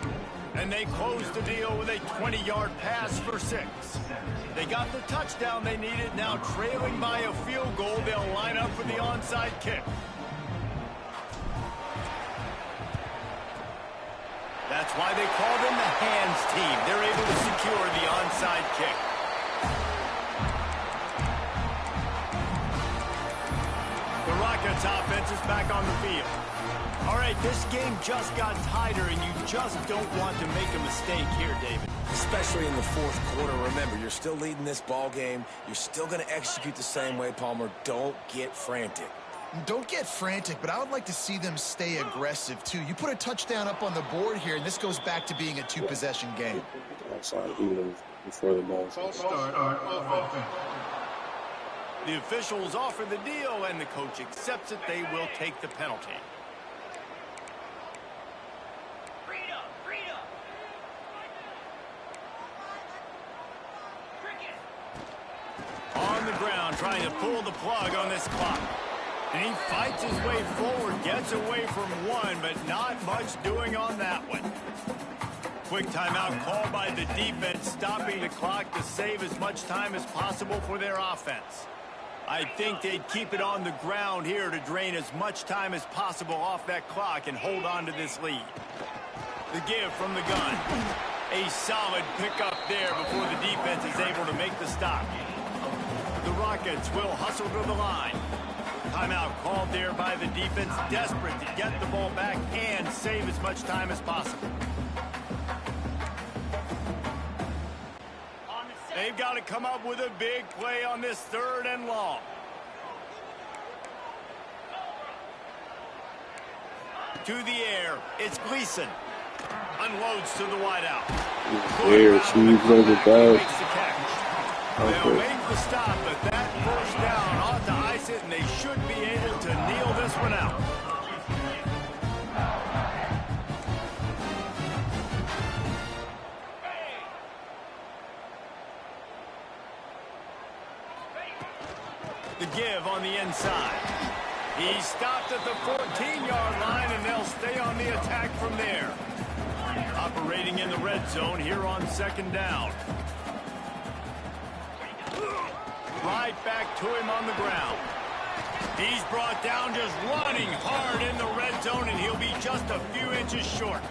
And they closed the deal with a 20-yard pass for 6. They got the touchdown they needed. Now trailing by a field goal, they'll line up for the onside kick. That's why they call them the hands team. They're able to secure the onside kick. The Rockets offense is back on the field. All right, this game just got tighter, and you just don't want to make a mistake here, David. Especially in the 4th quarter. Remember, you're still leading this ball game. You're still going to execute the same way, Palmer. Don't get frantic. Don't get frantic, but I would like to see them stay aggressive, too. You put a touchdown up on the board here, and this goes back to being a 2-possession game. Before the ball. The officials offer the deal, and the coach accepts it. They will take the penalty. On the ground, trying to pull the plug on this clock. And he fights his way forward, gets away from one, but not much doing on that one. Quick timeout called by the defense, stopping the clock to save as much time as possible for their offense. I think they'd keep it on the ground here to drain as much time as possible off that clock and hold on to this lead. The give from the gun. A solid pickup there before the defense is able to make the stop. The Rockets will hustle to the line. Timeout called there by the defense, desperate to get the ball back and save as much time as possible. They've got to come up with a big play on this 3rd and long. To the air, it's Gleason. Unloads to the wideout. There, she's over back. They'll make the stop, but that 1st down ought to ice it, and they should be able to kneel this one out. The give on the inside. He stopped at the 14-yard line, and they'll stay on the attack from there. Operating in the red zone here on 2nd down. Right back to him on the ground. He's brought down just running hard in the red zone, and he'll be just a few inches short.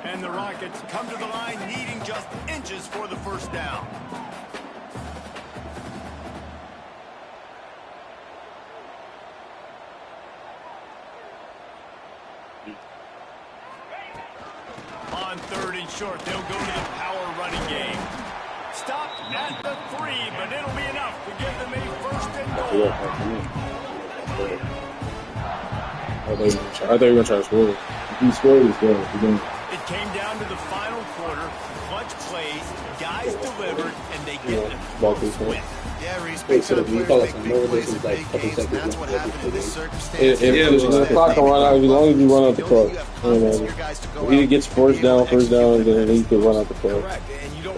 And the Rockets come to the line needing just inches for the 1st down. On 3rd and short, they'll go to the power running game. Stopped at the 3, but it'll be enough to give them a 1st and goal. I thought you were going to try to score. If you score, you score. It came down to the final quarter. Clutch plays, guys delivered, and they get the win. Yeah, Reese, Wait, so big you call it time some big more, this plays is in like big couple games, and seconds that's what left. happened in this circumstance. If the clock can run out, as long as you run out the clock. If he gets first down, then he could run out the clock.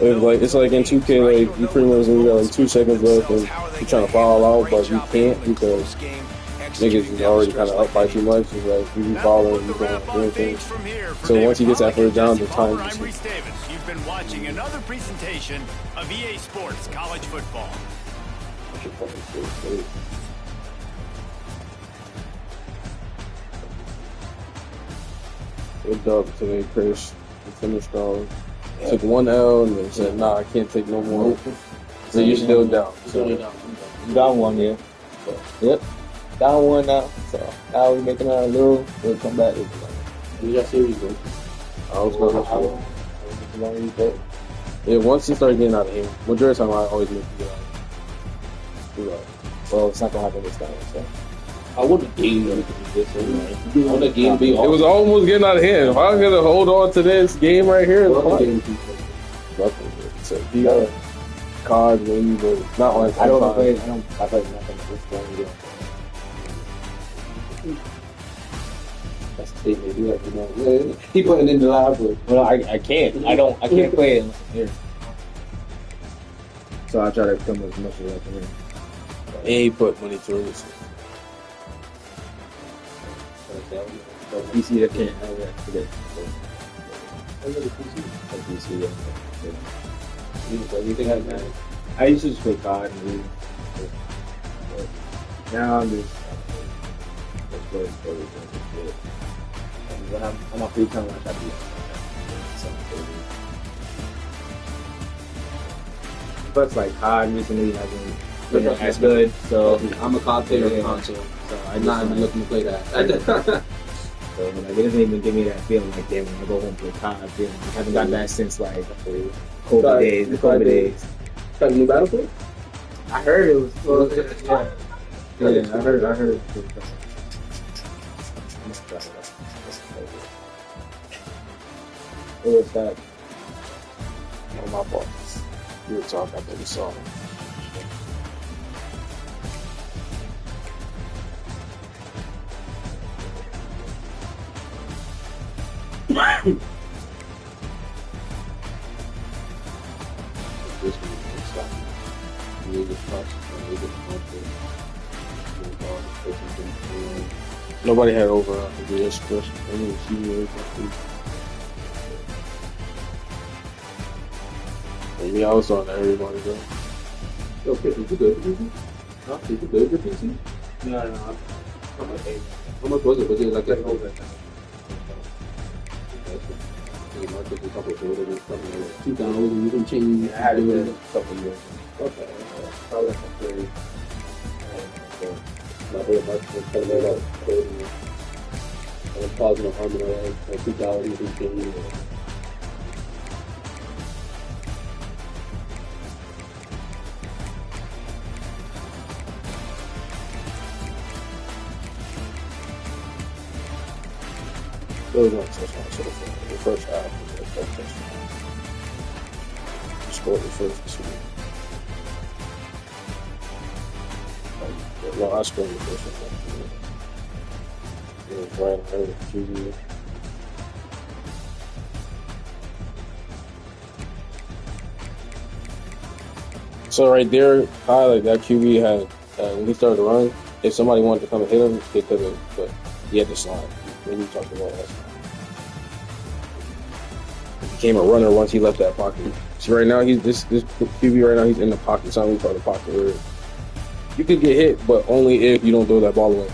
It's like in 2K, like you pretty much you got like 2 seconds left, and you're trying to foul out, but you can't because niggas is already kind of up by too much. It's like you follow and you can't do anything. So once he gets that first down, the time. I'm Reese Davis. You've been watching another presentation of EA Sports College Football. Good dub today, Chris. We finished strong. Took 1 L and then said, "Nah, I can't take no more." So you're still down. So down 1, yeah. So, yep. Down 1 now. So now we're making our little. We'll come back. We got series, bro. I was going to. Yeah, once you start getting out of here, majority of the time I always make you get out. Well, it's not gonna happen this time. So I want the game to be this. I want the game to be. It was almost getting out of hand. If I was gonna hold on to this game right here, Nothing. So you got cards, maybe, but not like I don't play. I play nothing. This game. That's the thing they do. Like, you know, he putting in the lab, but Well, I can't. I can't play it unless I'm here. So I try to come as much as I can. and he put money towards it. PC, I can't. I forget. PC, I used to just play COD and leave. Now I'm just play stories. And when I'm on my free time, I try to do something. Plus, like COD recently hasn't been as good, so I'm a COD player on console, so I'm not even looking to play that. So like, it doesn't even give me that feeling like that when I go home to COD feeling. I haven't got that since like COVID days. The COVID days. Got a new Battlefield? I heard it was. Yeah, I heard. What was that? On my boss. We were talking about the song. Nobody had over the expression. I didn't see maybe I was on everybody though. Yo, Chris, is it good for PC? Huh? Is it good for PC? No. How much was it? Was it like a over? Market a couple of orders, something like 2,000. You can change. Yeah, I had it a couple of years. Okay. Probably like a 30. My whole market was coming out of 30. I was pausing a harm and like 2,000. You can change. Those weren't touchdowns so far. The first half was the first touchdown. He scored the first two. No, I scored the first one. It was right ahead of QB. So right there, highlight that QB when he started to run, if somebody wanted to come and hit him, they could have, but he had to slide. When we talked about that. He became a runner once he left that pocket. See, right now, this QB right now, he's in the pocket. It's not what we call the pocket where you could get hit, but only if you don't throw that ball away.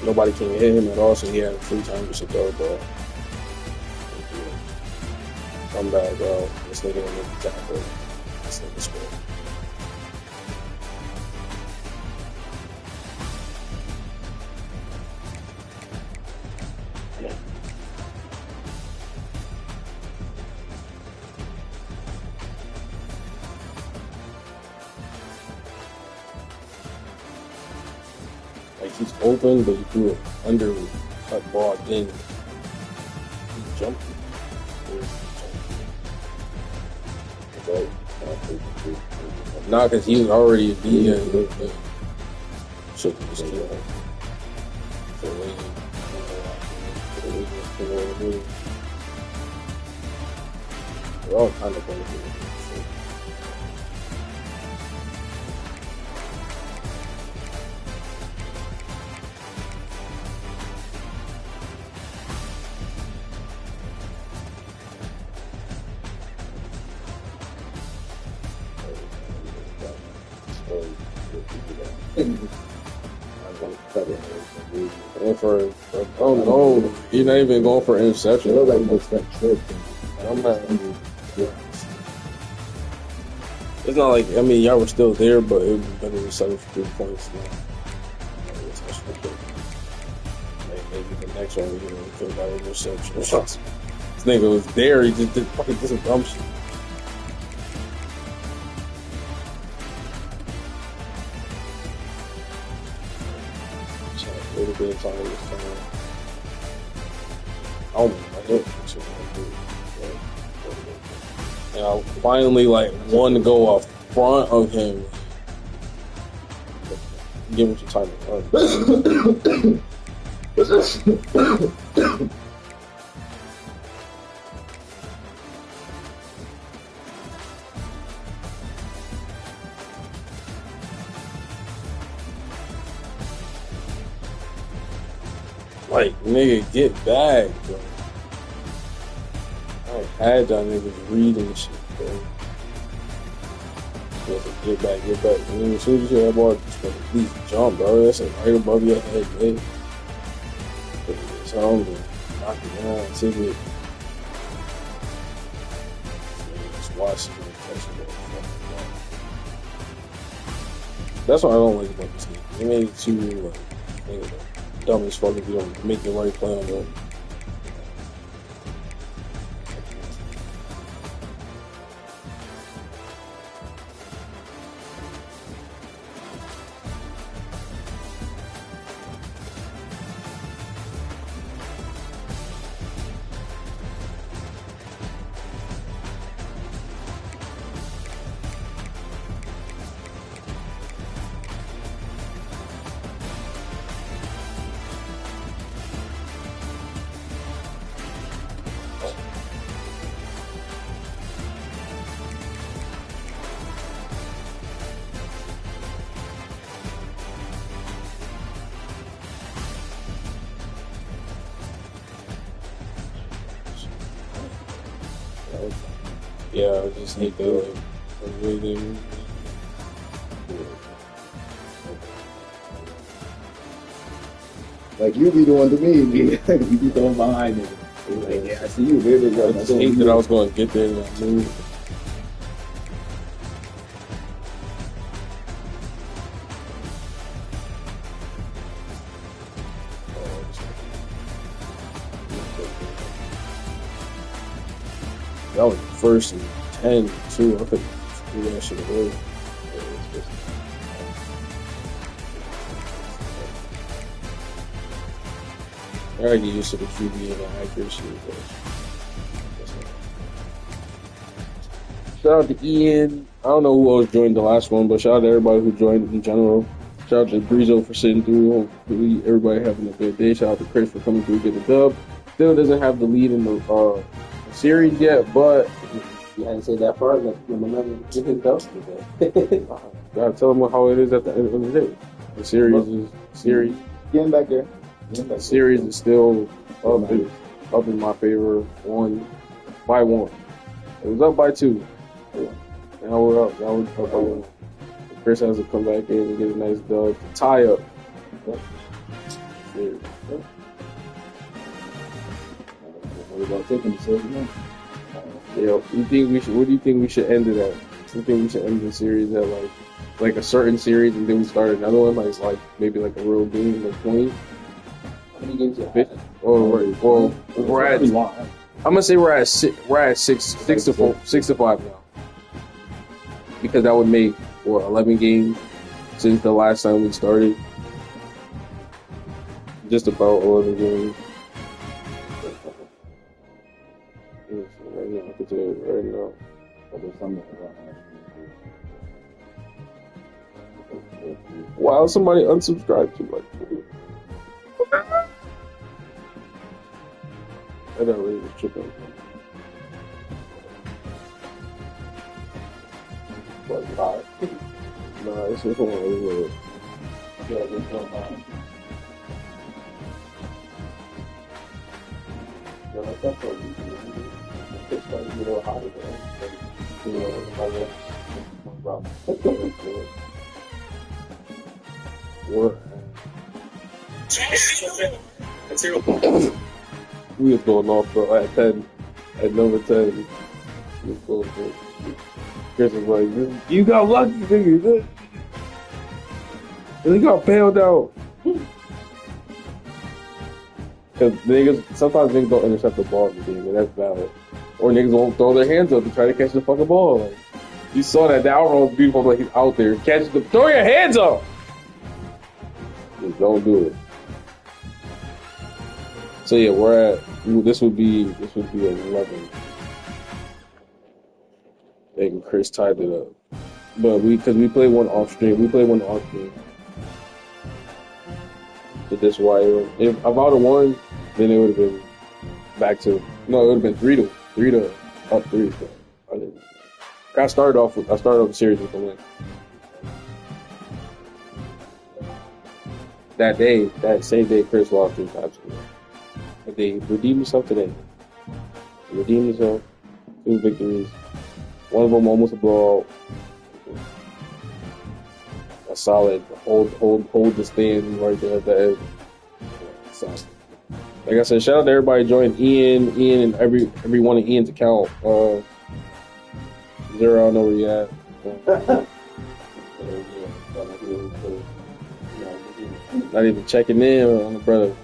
Nobody came and hit him at all, so he had free time to throw the ball. Come back, bro. This nigga didn't make the tackle. This nigga scored. Like, he's open, but he threw it under cut ball, then he jumped. Nah, because he was already a DN. So this kid, they're all kind of going through. Oh no, you're not even going for interception. It looks like it's that trip. I'm not. It's not like, I mean, y'all were still there, but it was better than 7 for 3 points. Maybe the next one, we could have got an interception. This nigga was there, he just did fucking some dumb shit. A little bit of time this time. Oh my God. And I finally like one to go off front of him. Give him some time to run. Like, nigga, get back, bro. I had y'all niggas reading shit, bro. Get back. And then as soon as you hit that ball, just at least jump, bro. That's like right above your head, man. Put it home and knock it down, take it. Just watch it and catch it. That's what I don't like about this game. They made it too, like, dumb as fuck if you don't make the right play on them. Yeah, I just hate that. Like, I really didn't. Like, you be the one to me, you be throwing behind it. Like, yeah, I see you, baby. I just hate that I was going to get there and I moved. That was first and 10, too. I could do that shit away. I gotta get used to the QB and the accuracy. Shout out to Ian. I don't know who else joined the last one, but shout out to everybody who joined in general. Shout out to Breezo for sitting through. Hopefully everybody having a good day. Shout out to Chris for coming through and getting the dub. Still doesn't have the lead in the series yet, but You hadn't said that part, like, my man didn't go. Gotta tell them how it is at the end of the day. The series is series. Getting back there. The series is still up in my favor, 1-1. It was up by 2. Now we're up. Now we're up by 1. Chris has to come back in and get a nice dub to tie up. Series. What about taking the series now? Yeah, what do you think we should end it at? Do you think we should end the series at like a certain series and then we start another one, like maybe like a real game, like 20? How many games you have? We're at. I'm gonna say we're at 6 to 5 now, because that would make 11 games since the last time we started. Just about 11 games. Right now, I can tell you right now. Wow, somebody unsubscribed to my Twitter. I don't really chip in. What, 5? Nah, it's just one really Yeah, there's no 5. Yeah, like that's what you do. It's starting to get a little hotter there. You know, we was going off at 10, at number 10. Chris was like, "You got lucky, nigga. You got bailed out." Because sometimes niggas don't intercept the ball in the game, and that's valid. Or niggas won't throw their hands up to try to catch the fucking ball. Like, you saw that. The outrun was beautiful. Like, he's out there, catches the. Throw your hands up. Just don't do it. So yeah, we're at. This would be 11. And Chris tied it up, but because we played one off stream. So that's why if I would have won, then it would have been back to it would have been 3 to up 3. So I didn't. I started off the series with the win. That same day, Chris lost 3 times. But they redeemed himself today. He redeemed himself. 2 victories. One of them almost a blowout. A solid hold the stand right there at the end. So, like I said, shout out to everybody joining Ian, and every one of Ian's account. Zero, I don't know where you at. Not even checking in on the brother.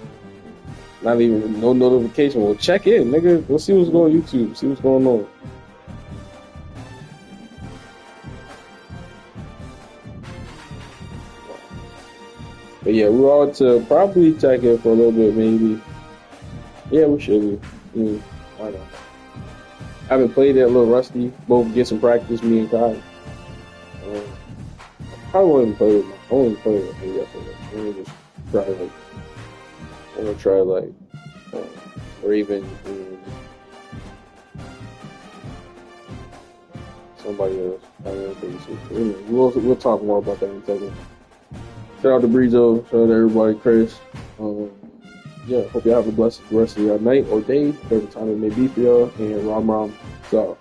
Not even no notification. Well, check in, nigga. Let's see what's going on YouTube. See what's going on. But yeah, we ought to probably check in for a little bit, maybe. Yeah, we should be. Why not? I haven't played it, a little rusty. Both get some practice, me and Kai. I wouldn't play with I wouldn't play with him yesterday. I'm gonna try or even somebody else. We'll talk more about that in a second. Shout out to Breezo. Shout out to everybody, Chris. Yeah, hope y'all have a blessed rest of your night or day, whatever time it may be for y'all. And Ram. So.